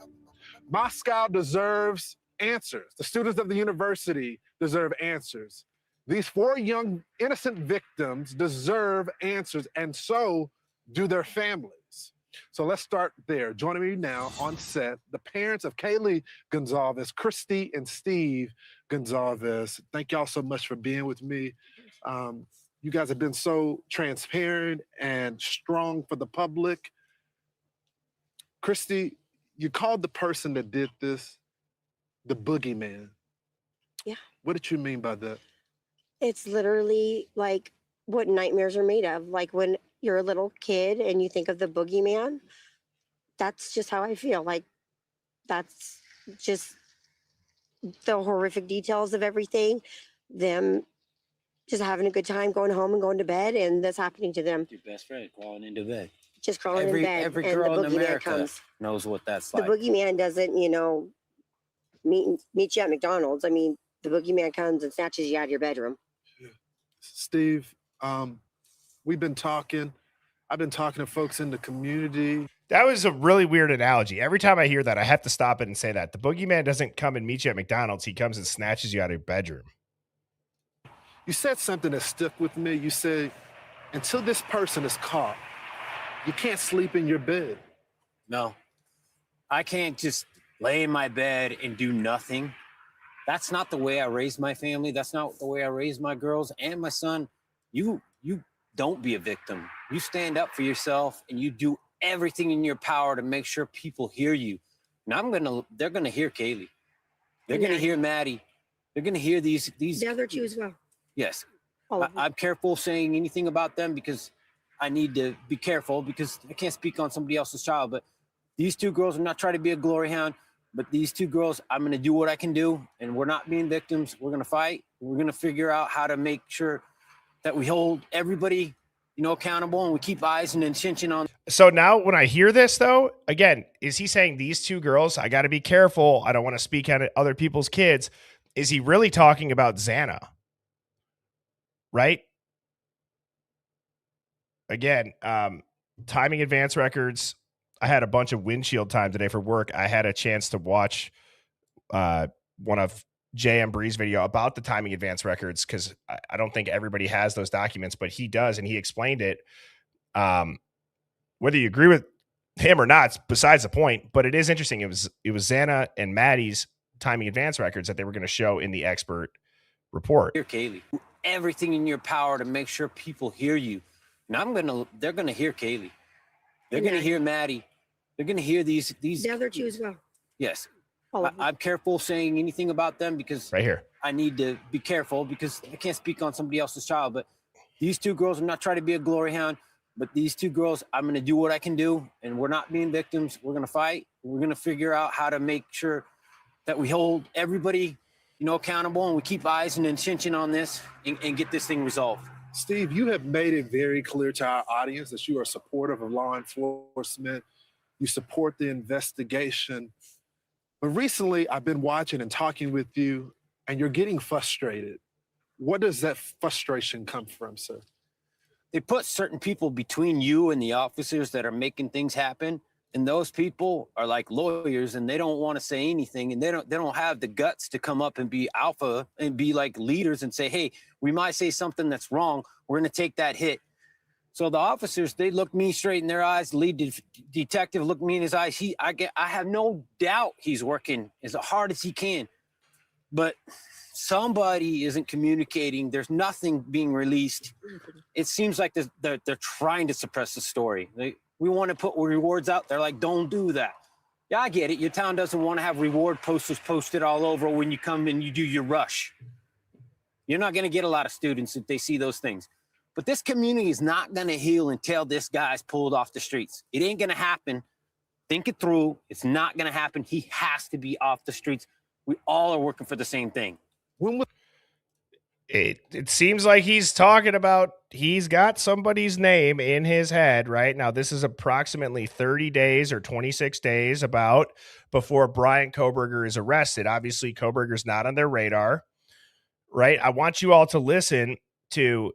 Moscow deserves answers. The students of the university deserve answers. These 4 young, innocent victims deserve answers, and so do their families. So let's start there. Joining me now on set, the parents of Kaylee Gonzalez, Christy and Steve Gonzalez. Thank y'all so much for being with me. You guys have been so transparent and strong for the public. Christy, you called the person that did this the boogeyman. Yeah. What did you mean by that? It's literally like what nightmares are made of. Like when you're a little kid and you think of the boogeyman, that's just how I feel. Like that's just the horrific details of everything. Them just having a good time, going home and going to bed, and that's happening to them. Your best friend crawling into bed. Just crawling in bed. Every and girl the in boogeyman America comes. knows what that's The like. boogeyman doesn't, meet you at McDonald's. I mean, the boogeyman comes and snatches you out of your bedroom. Steve, we've been talking. I've been talking to folks in the community. That was a really weird analogy. Every time I hear that, I have to stop it and say that. The boogeyman doesn't come and meet you at McDonald's. He comes and snatches you out of your bedroom. You said something that stuck with me. You said, until this person is caught, you can't sleep in your bed. No, I can't just lay in my bed and do nothing. That's not the way I raised my family. That's not the way I raised my girls and my son. You don't be a victim. You stand up for yourself and you do everything in your power to make sure people hear you. And they're gonna hear Kaylee. They're gonna hear Maddie. They're gonna hear these. The other 2 as well. Yes. All of them. I'm careful saying anything about them because I need to be careful because I can't speak on somebody else's child. But these 2 girls, I'm not trying to be a glory hound, but these 2 girls, I'm going to do what I can do. And we're not being victims. We're going to fight. We're going to figure out how to make sure that we hold everybody, accountable, and we keep eyes and attention on. So now when I hear this, though, again, is he saying these 2 girls, I got to be careful. I don't want to speak on other people's kids. Is he really talking about Xana? Right? Again, timing advance records. I had a bunch of windshield time today for work. I had a chance to watch one of J.M. Bree's video about the timing advance records because I don't think everybody has those documents, but he does, and he explained it. Whether you agree with him or not, besides the point, but it is interesting. It was Xana and Maddie's timing advance records that they were going to show in the expert report. Hear Kaylee. Do everything in your power to make sure people hear you. And they're gonna hear Kaylee. They're gonna hear Maddie. They're gonna hear these. The other 2 as well. Yes. All of them. I'm careful saying anything about them because Right here. I need to be careful because I can't speak on somebody else's child. But these 2 girls, I'm not trying to be a glory hound, but these 2 girls, I'm going to do what I can do. And we're not being victims. We're going to fight. We're going to figure out how to make sure that we hold everybody, accountable, and we keep eyes and attention on this and get this thing resolved. Steve, you have made it very clear to our audience that you are supportive of law enforcement. You support the investigation. But recently, I've been watching and talking with you, and you're getting frustrated. What does that frustration come from, sir? They put certain people between you and the officers that are making things happen. And those people are like lawyers and they don't want to say anything. And they don't have the guts to come up and be alpha and be like leaders and say, hey, we might say something that's wrong. We're going to take that hit. So the officers, they look me straight in their eyes. The lead detective looked me in his eyes. I have no doubt he's working as hard as he can. But somebody isn't communicating. There's nothing being released. It seems like they're trying to suppress the story. We want to put rewards out there. Like, don't do that. Yeah, I get it. Your town doesn't want to have reward posters posted all over when you come and you do your rush. You're not going to get a lot of students if they see those things. But this community is not going to heal until this guy's pulled off the streets. It ain't going to happen. Think it through. It's not going to happen. He has to be off the streets. We all are working for the same thing. It seems like he's talking about he's got somebody's name in his head right now. This is approximately 30 days or 26 days about before Brian Kohberger is arrested. Obviously, Kohberger's not on their radar, right? I want you all to listen to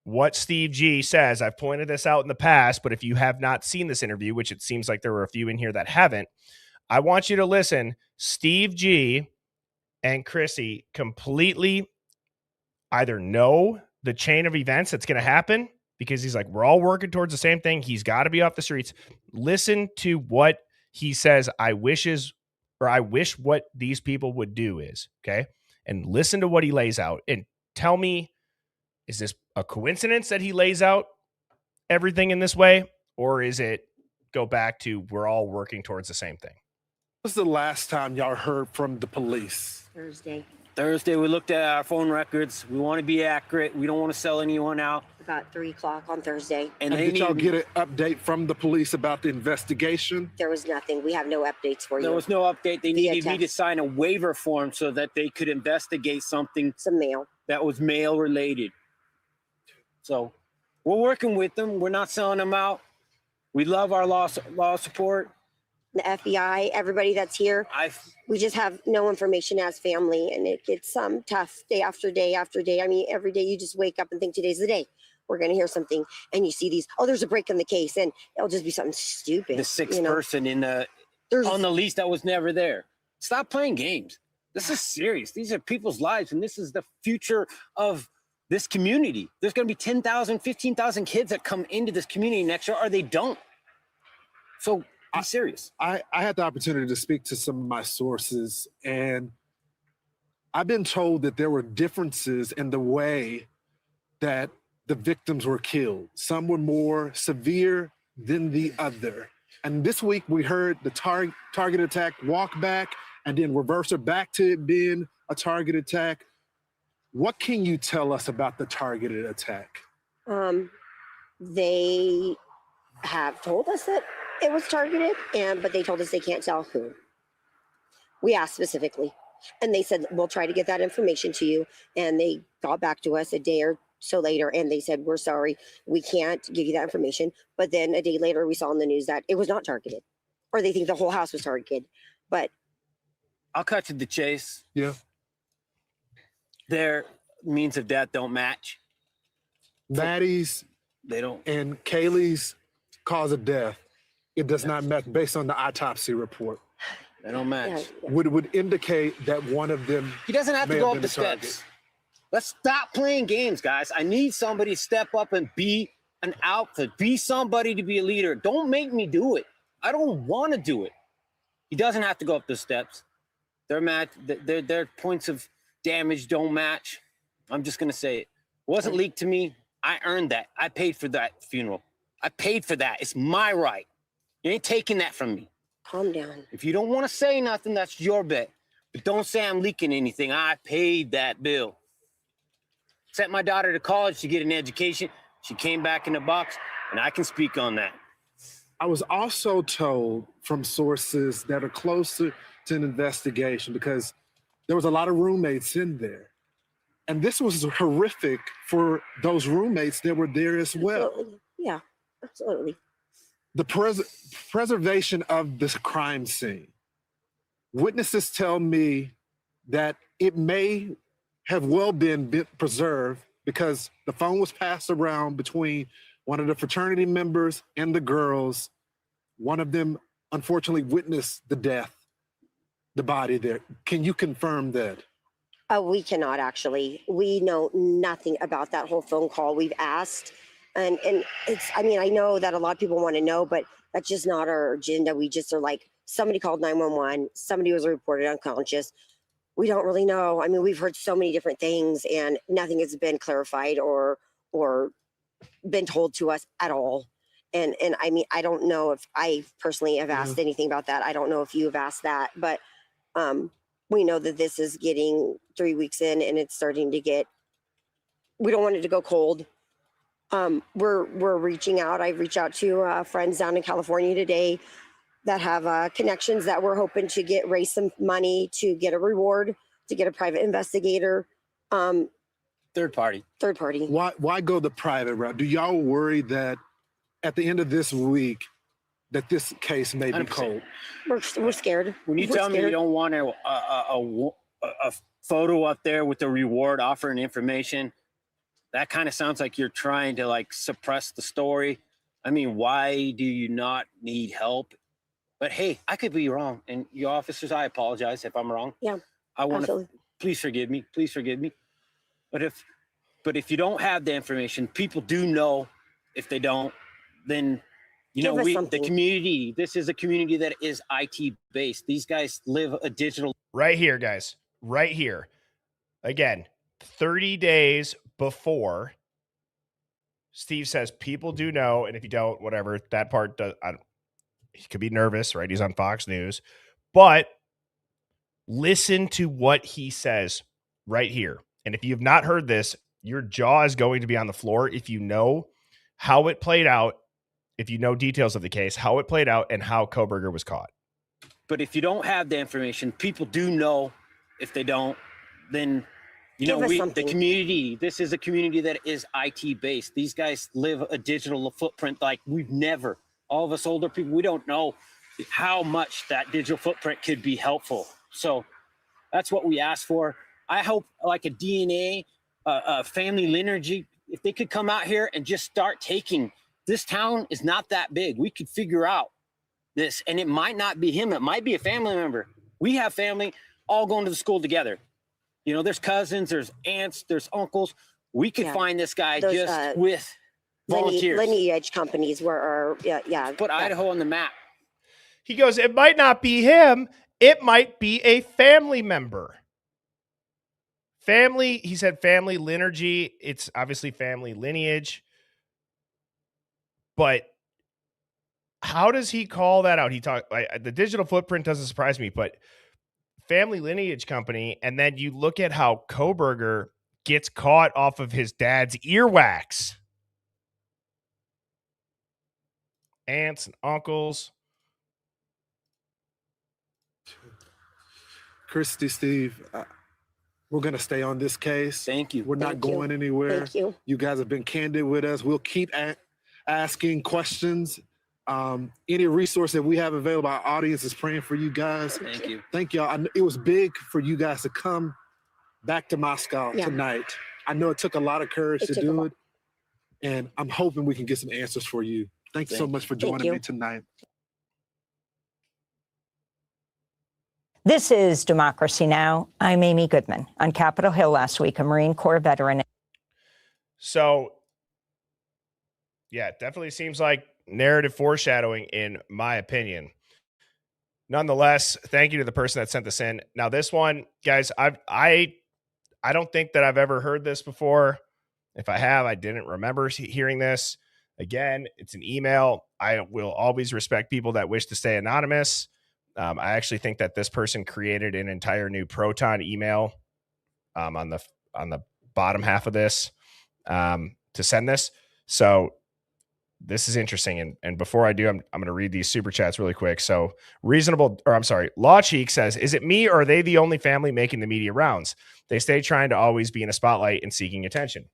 what Steve G says. I've pointed this out in the past, but if you have not seen this interview, which it seems like there were a few in here that haven't, I want you to listen. Steve G and Chrissy completely either know the chain of events that's going to happen because he's like, we're all working towards the same thing. He's got to be off the streets. Listen to what he says. I wish what these people would do is, okay? And listen to what he lays out and tell me, is this a coincidence that he lays out everything in this way? Or is it go back to we're all working towards the same thing? When's the last time y'all heard from the police? Thursday, we looked at our phone records. We want to be accurate. We don't want to sell anyone out. About 3 o'clock on Thursday. And did y'all get an update from the police about the investigation? There was nothing. We have no updates for you. There was no update. They Via needed me to text. sign a waiver form so that they could investigate something Some mail. that was mail related. So we're working with them. We're not selling them out. We love our law support. The FBI, everybody that's here. We just have no information as family, and it gets tough day after day after day. I mean, every day you just wake up and think today's the day. We're going to hear something, and you see these, there's a break in the case, and it'll just be something stupid. The sixth person on the lease that was never there. Stop playing games. This is serious. These are people's lives, and this is the future of this community. There's going to be 10,000, 15,000 kids that come into this community next year, or they don't. So be serious. I had the opportunity to speak to some of my sources, and I've been told that there were differences in the way that the victims were killed. Some were more severe than the other. And this week we heard the target attack walk back and then reverse it back to it being a target attack. What can you tell us about the targeted attack? They have told us that it was targeted, but they told us they can't tell who. We asked specifically, and they said, we'll try to get that information to you. And they got back to us a day or so later, and they said, we're sorry, we can't give you that information. But then a day later, we saw in the news that it was not targeted, or they think the whole house was targeted. But I'll cut to the chase. Yeah. Their means of death don't match. Maddie's They don't. and Kaylee's cause of death, it does not match based on the autopsy report. They don't match. Would indicate that one of them. He doesn't have to may go have up been the a target. steps. Let's stop playing games, guys. I need somebody to step up and be an alpha. Be somebody to be a leader. Don't make me do it. I don't want to do it. He doesn't have to go up the steps. Their points of damage don't match. I'm just gonna say it. Wasn't leaked to me. I earned that. I paid for that funeral. I paid for that. It's my right. You ain't taking that from me. calm down. If you don't want to say nothing, that's your bet. But don't say I'm leaking anything. I paid that bill. Sent my daughter to college to get an education. She came back in the box, and I can speak on that. I was also told from sources that are closer to an investigation, because there was a lot of roommates in there. And this was horrific for those roommates that were there as well. Absolutely. Yeah, absolutely. The preservation of this crime scene. Witnesses tell me that it may have well been preserved because the phone was passed around between one of the fraternity members and the girls. One of them unfortunately witnessed the death, the body there. Can you confirm that? We cannot actually. We know nothing about that whole phone call. We've asked, and it's, I mean, I know that a lot of people want to know, but that's just not our agenda. We just are like, somebody called 911, somebody was reported unconscious. We don't really know. I mean, we've heard so many different things, and nothing has been clarified or been told to us at all. And I mean, I don't know if I personally have asked anything about that. I don't know if you have asked that, but we know that this is getting 3 weeks in, and it's starting to get, we don't want it to go cold. We're reaching out. I reached out to friends down in California today that have connections that we're hoping to raise some money to get a reward, to get a private investigator. Third party. Why go the private route? Do y'all worry that at the end of this week that this case may be 100%. cold? We're scared. When you We're tell me you scared. don't want a photo up there with the reward offering information, that kind of sounds like you're trying to like suppress the story. I mean, why do you not need help? But hey, I could be wrong. And you officers, I apologize if I'm wrong. Yeah, I want to, absolutely. please forgive me. Please forgive me. But if you don't have the information, people do know. If they don't, then Give us the something. community, this is a community that is IT based. These guys live a digital. Right here, guys. Right here. Again, 30 days before Steve says people do know, and if you don't, whatever, that part does. He could be nervous, right? He's on Fox News. But listen to what he says right here. And if you have not heard this, your jaw is going to be on the floor if you know how it played out, if you know details of the case, how it played out, and how Koberger was caught. But if you don't have the information, people do know. If they don't, then Give us the something. community, this is a community that is IT based. These guys live a digital footprint like we've never. All of us older people, we don't know how much that digital footprint could be helpful. So that's what we ask for. I hope like a DNA, family lineage, if they could come out here and just start taking, this town is not that big. We could figure out this, and it might not be him. It might be a family member. We have family all going to the school together. You know, there's cousins, there's aunts, there's uncles. We could find this guy Those, just with volunteers. lineage companies were, Put Idaho on the map. He goes, it might not be him. It might be a family member. Family, he said family lineage. It's obviously family lineage. But how does he call that out? He talked the digital footprint doesn't surprise me, but family lineage company. And then you look at how Koberger gets caught off of his dad's earwax. Aunts and uncles. Christy, Steve, we're going to stay on this case. Thank you. We're not Thank you. going anywhere. Thank you. You guys have been candid with us. We'll keep asking questions. Any resource that we have available, our audience is praying for you guys. Thank you. Thank y'all. It was big for you guys to come back to Moscow tonight. I know it took a lot of courage to do it, and I'm hoping we can get some answers for you. Thanks so much for joining me tonight. This is Democracy Now! I'm Amy Goodman. On Capitol Hill last week, a Marine Corps veteran. So, yeah, it definitely seems like narrative foreshadowing, in my opinion. Nonetheless, thank you to the person that sent this in. Now, this one, guys, I don't think that I've ever heard this before. If I have, I didn't remember hearing this. Again, it's an email. I will always respect people that wish to stay anonymous. I actually think that this person created an entire new Proton email on the bottom half of this to send this. So this is interesting. And before I do, I'm going to read these super chats really quick. So Law Cheek says, is it me or are they the only family making the media rounds? They stay trying to always be in a spotlight and seeking attention.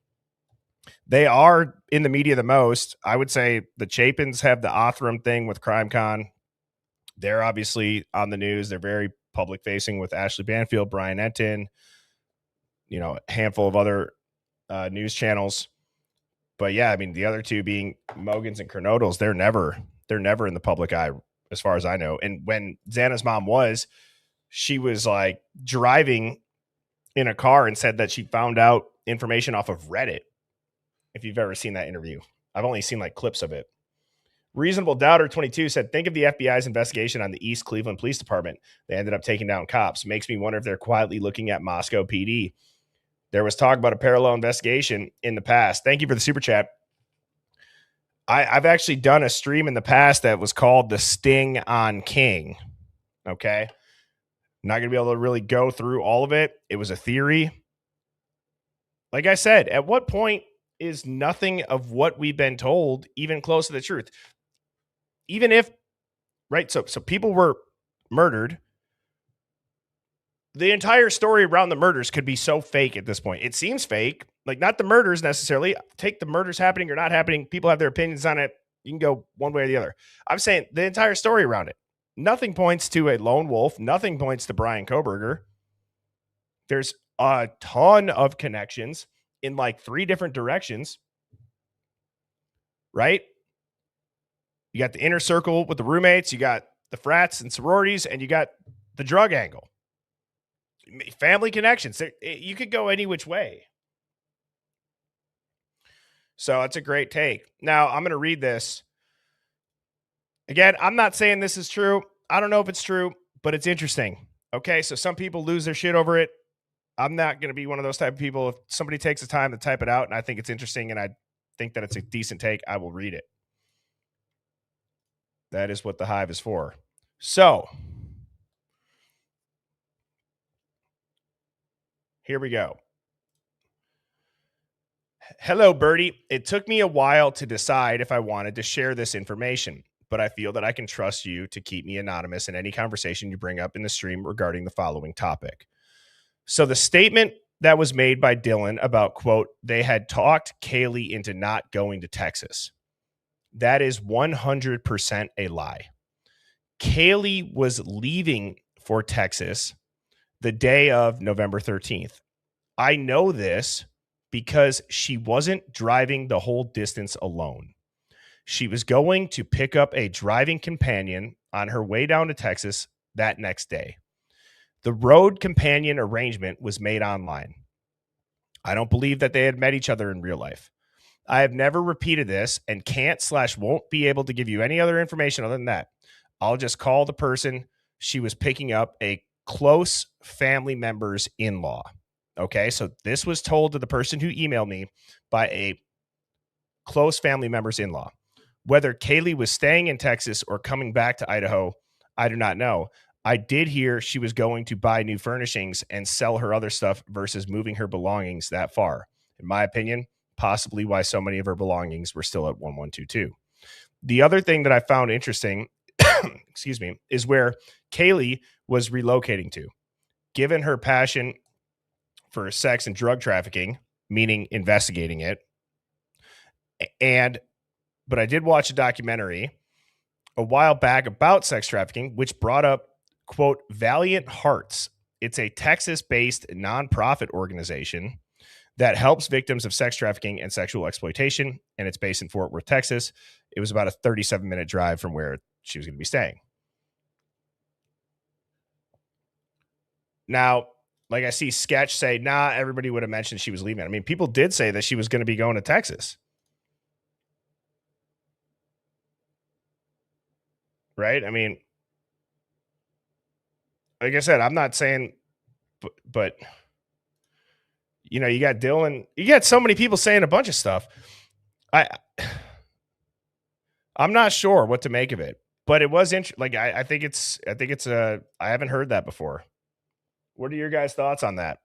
They are in the media the most. I would say the Chapins have the Othram thing with CrimeCon. They're obviously on the news. They're very public facing with Ashley Banfield, Brian Enton, a handful of other news channels. But yeah, I mean, the other two being Mogans and Kernodles, they're never in the public eye as far as I know. And when Xana's mom she was like driving in a car and said that she found out information off of Reddit. If you've ever seen that interview, I've only seen like clips of it. Reasonable Doubter 22 said, think of the FBI's investigation on the East Cleveland Police Department. They ended up taking down cops. Makes me wonder if they're quietly looking at Moscow PD. There was talk about a parallel investigation in the past. Thank you for the super chat. I've actually done a stream in the past that was called The Sting on King. Okay. I'm not going to be able to really go through all of it. It was a theory. Like I said, at what point is nothing of what we've been told even close to the truth. Even if, right, so people were murdered. The entire story around the murders could be so fake at this point. It seems fake, like not the murders necessarily. Take the murders happening or not happening. People have their opinions on it. You can go one way or the other. I'm saying the entire story around it. Nothing points to a lone wolf. Nothing points to Brian Koberger. There's a ton of connections in like 3 different directions, right? You got the inner circle with the roommates, you got the frats and sororities, and you got the drug angle. Family connections. You could go any which way. So that's a great take. Now, I'm going to read this. Again, I'm not saying this is true. I don't know if it's true, but it's interesting. Okay, so some people lose their shit over it. I'm not going to be one of those type of people. If somebody takes the time to type it out and I think it's interesting and I think that it's a decent take, I will read it. That is what the Hive is for. So, here we go. Hello, Birdie. It took me a while to decide if I wanted to share this information, but I feel that I can trust you to keep me anonymous in any conversation you bring up in the stream regarding the following topic. So the statement that was made by Dylan about, quote, they had talked Kaylee into not going to Texas. That is 100% a lie. Kaylee was leaving for Texas the day of November 13th. I know this because she wasn't driving the whole distance alone. She was going to pick up a driving companion on her way down to Texas that next day. The road companion arrangement was made online. I don't believe that they had met each other in real life. I have never repeated this and can't/won't be able to give you any other information other than that. I'll just call the person she was picking up a close family member's in-law. Okay, so this was told to the person who emailed me by a close family member's in-law. Whether Kaylee was staying in Texas or coming back to Idaho, I do not know. I did hear she was going to buy new furnishings and sell her other stuff versus moving her belongings that far. In my opinion, possibly why so many of her belongings were still at 1122. The other thing that I found interesting, excuse me, is where Kaylee was relocating to. Given her passion for sex and drug trafficking, meaning investigating it, but I did watch a documentary a while back about sex trafficking, which brought up, quote, Valiant Hearts. It's a Texas-based nonprofit organization that helps victims of sex trafficking and sexual exploitation, and it's based in Fort Worth, Texas. It was about a 37-minute drive from where she was going to be staying. Now, like I see Sketch say, nah, everybody would have mentioned she was leaving. I mean, people did say that she was going to be going to Texas. Right? I mean, like I said, I'm not saying, but you know, you got Dylan, you got so many people saying a bunch of stuff. I'm not sure what to make of it, but it was interesting. Like, I think it's I haven't heard that before. What are your guys' thoughts on that?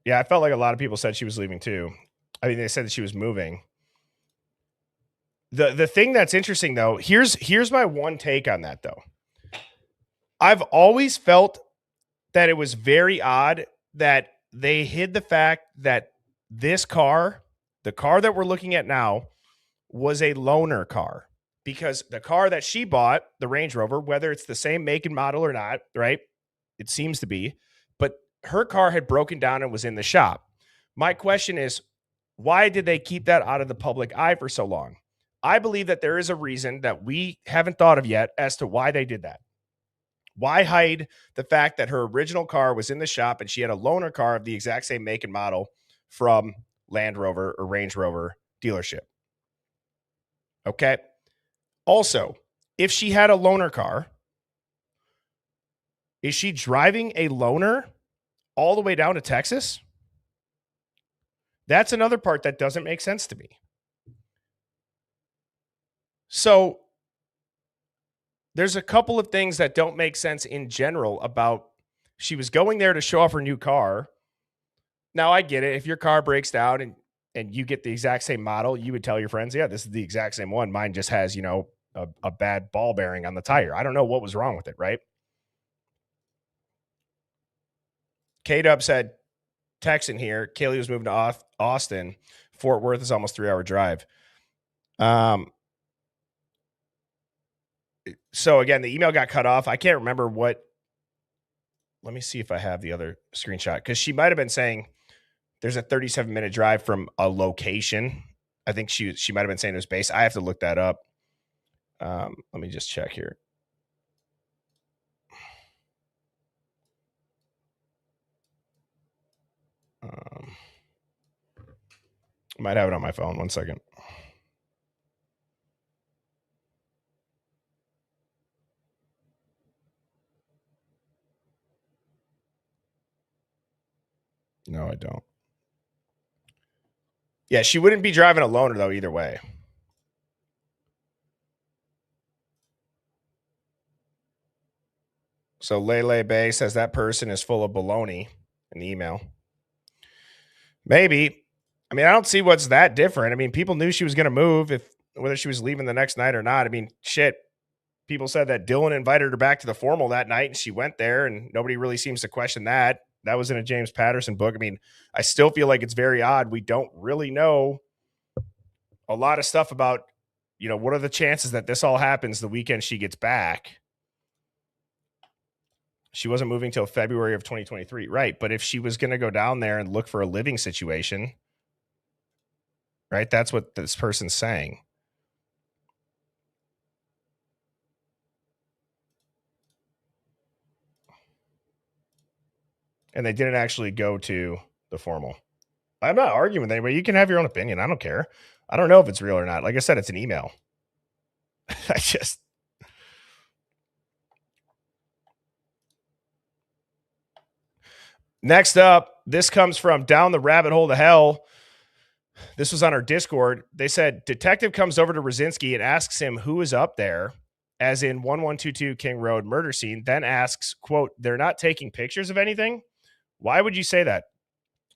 Yeah, I felt like a lot of people said she was leaving too. I mean, they said that she was moving. The thing that's interesting though, here's my one take on that though. I've always felt that it was very odd that they hid the fact that this car, the car that we're looking at now, was a loaner car. Because the car that she bought, the Range Rover, whether it's the same make and model or not, right? It seems to be. But her car had broken down and was in the shop. My question is, why did they keep that out of the public eye for so long? I believe that there is a reason that we haven't thought of yet as to why they did that. Why hide the fact that her original car was in the shop and she had a loaner car of the exact same make and model from Land Rover or Range Rover dealership? Okay. Also, if she had a loaner car, is she driving a loaner all the way down to Texas? That's another part that doesn't make sense to me. So there's a couple of things that don't make sense in general about she was going there to show off her new car. Now I get it. If your car breaks down and you get the exact same model, you would tell your friends, yeah, this is the exact same one. Mine just has, a bad ball bearing on the tire. I don't know what was wrong with it, right? K-Dub said, Texan here. Kaylee was moving to Austin. Fort Worth is almost 3-hour drive. So again, the email got cut off. I can't remember what. Let me see if I have the other screenshot, because she might have been saying there's a 37-minute drive from a location. I think she might have been saying it was base. I have to look that up. Let me just check here. I might have it on my phone. 1 second. No, I don't. Yeah, she wouldn't be driving a loaner, though, either way. So Lele Bay says that person is full of baloney in the email. Maybe. I mean, I don't see what's that different. I mean, people knew she was going to move, whether she was leaving the next night or not. I mean, shit. People said that Dylan invited her back to the formal that night, and she went there, and nobody really seems to question that. That was in a James Patterson book. I mean, I still feel like it's very odd. We don't really know a lot of stuff about, what are the chances that this all happens the weekend she gets back? She wasn't moving till February of 2023. Right. But if she was going to go down there and look for a living situation, right? That's what this person's saying. And they didn't actually go to the formal. I'm not arguing with anybody. You can have your own opinion. I don't care. I don't know if it's real or not. Like I said, it's an email. Next up, this comes from Down the Rabbit Hole to Hell. This was on our Discord. They said, detective comes over to Rosinski and asks him who is up there, as in 1122 King Road murder scene, then asks, quote, they're not taking pictures of anything? Why would you say that?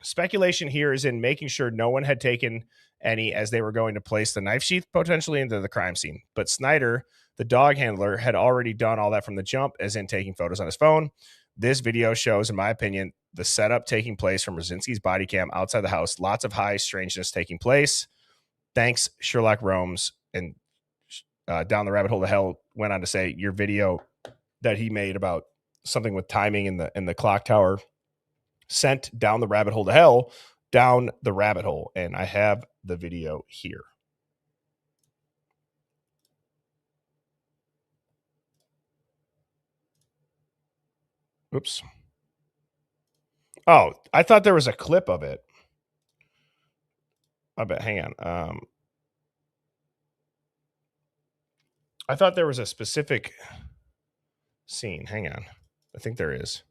Speculation here is in making sure no one had taken any, as they were going to place the knife sheath potentially into the crime scene. But Snyder, the dog handler, had already done all that from the jump, as in taking photos on his phone. This video shows, in my opinion, the setup taking place from Rosinski's body cam outside the house. Lots of high strangeness taking place. Thanks, Sherlock Romes. And Down the Rabbit Hole to Hell went on to say your video that he made about something with timing in the clock tower sent down the rabbit hole to hell, down the rabbit hole. And I have the video here. Oops. Oh, I thought there was a clip of it. I bet. Hang on. I thought there was a specific scene. Hang on. I think there is.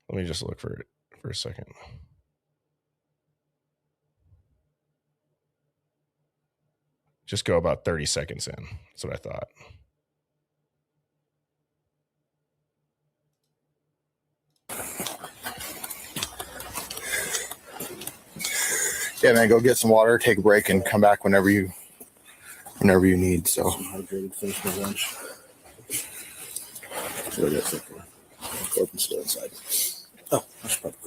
Let me just look for it for a second. Just go about 30 seconds in. That's what I thought. Yeah, man, go get some water, take a break, and come back whenever you need. So hydrated, finish my lunch. What is it for? Corbin's still inside. Oh, I should probably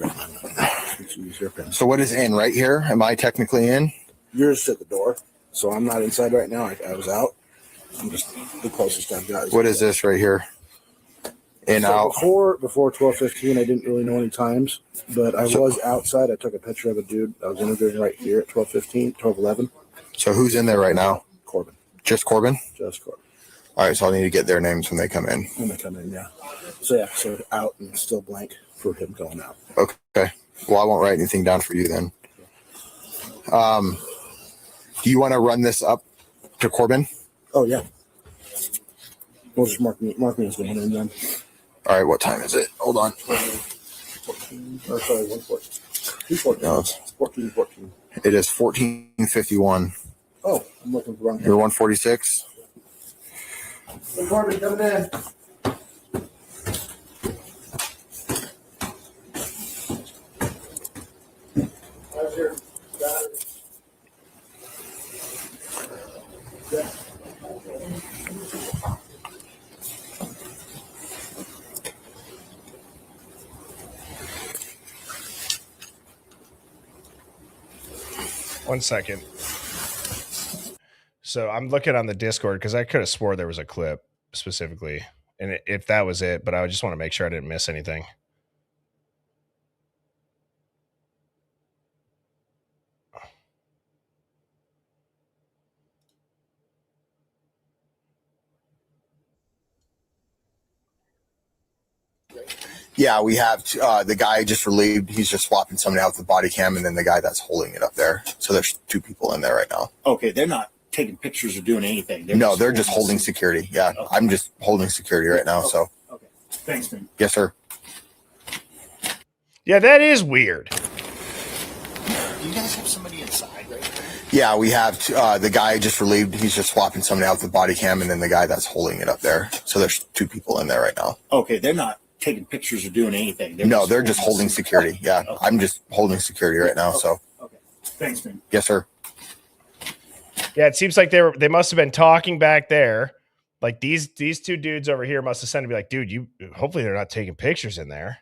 grab mine. So what is in right here? Am I technically in? Yours at the door, so I'm not inside right now. I was out. I'm just the closest I've got. What is this right here? In so out. Before 12:15, I didn't really know any times, but I was outside. I took a picture of a dude I was interviewing right here at 12:15, 12:11. So who's in there right now? Corbin. Just Corbin? Just Corbin. All right, so I'll need to get their names when they come in. When they come in, yeah. So out and still blank for him going out. Okay. Well, I won't write anything down for you then. Do you want to run this up to Corbin? Oh yeah. We'll just mark me as going in then. All right, what time is it? Hold on. 14, or sorry, 114. 214. No, it's 14. It is 14:51. Oh, I'm looking for wrong. You're 146. Corbin coming in. 1 second. So I'm looking on the Discord because I could have swore there was a clip specifically, and if that was it, but I just want to make sure I didn't miss anything. Yeah, we have the guy just relieved. He's just swapping somebody out with the body cam, and then the guy that's holding it up there. So there's 2 people in there right now. Okay, they're not taking pictures or doing anything. They're just holding security. Yeah, okay. I'm just holding security right now. Okay. So. Okay. Thanks, man. Yes, sir. Yeah, that is weird. Do you guys have somebody inside right now? Yeah, we have the guy just relieved. He's just swapping somebody out with the body cam, and then the guy that's holding it up there. So there's 2 people in there right now. Okay, they're not taking pictures or doing anything. They're just holding security. Yeah, okay. I'm just holding security right now. Okay. So. Okay. Thanks, man. Yes, sir. Yeah, it seems like they must have been talking back there. Like these 2 dudes over here must have sent to be like, dude, hopefully they're not taking pictures in there.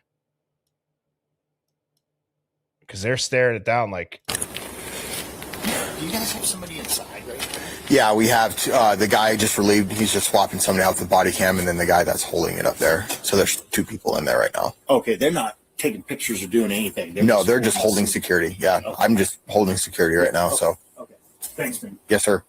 Because they're staring it down like. Do you guys have somebody inside right now? Yeah, we have the guy just relieved. He's just swapping somebody out with the body cam, and then the guy that's holding it up there. So there's 2 people in there right now. Okay, they're not taking pictures or doing anything. They're just holding security. Yeah, okay. I'm just holding security right now. Okay. So. Okay. Thanks, man. Yes, sir.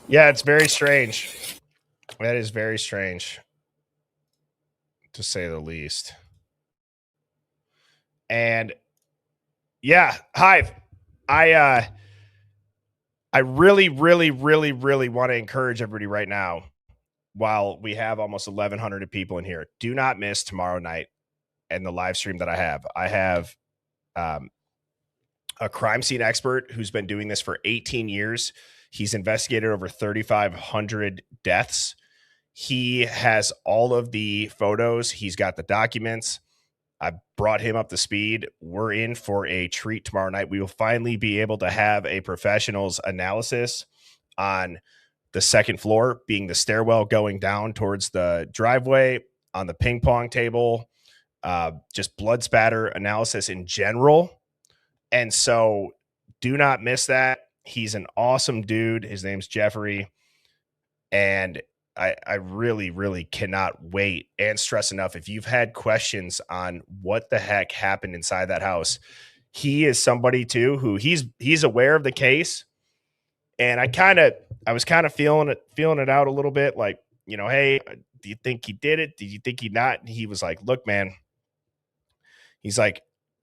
Yeah, it's very strange. That is very strange, to say the least. And yeah, Hive, I really, really, really, really want to encourage everybody right now, while we have almost 1,100 people in here, do not miss tomorrow night and the live stream that I have. I have a crime scene expert who's been doing this for 18 years. He's investigated over 3,500 deaths. He has all of the photos. He's got the documents. I brought him up to speed. We're in for a treat tomorrow night. We will finally be able to have a professional's analysis on the second floor, being the stairwell going down towards the driveway, on the ping pong table, just blood spatter analysis in general. And so do not miss that. He's an awesome dude. His name's Jeffrey. And I really, really cannot wait and stress enough. If you've had questions on what the heck happened inside that house, he is somebody too who he's aware of the case. And I was kind of feeling it out a little bit. Like, you know, hey, do you think he did it? Did you think he not? And he was like, look, man, he's like,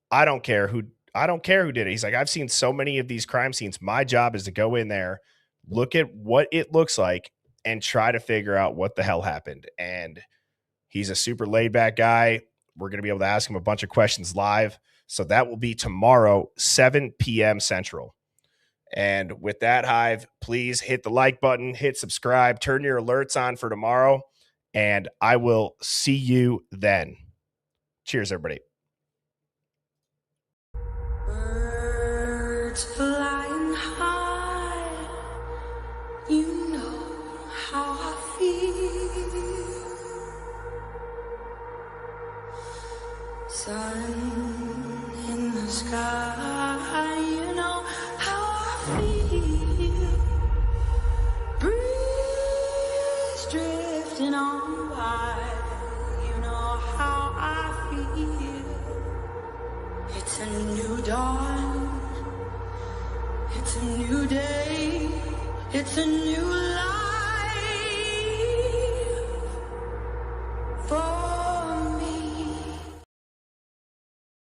I don't care who did it. He's like, I've seen so many of these crime scenes. My job is to go in there, look at what it looks like, and try to figure out what the hell happened. And he's a super laid back guy. We're going to be able to ask him a bunch of questions live. So that will be tomorrow, 7 p.m. Central. And with that, Hive, please hit the like button, hit subscribe, turn your alerts on for tomorrow, and I will see you then. Cheers, everybody. Birds flying high, you know how I feel. Sun in the sky, you know how I feel. Breeze drifting on by, you know how I feel. It's a new dawn, it's a new day, it's a new life.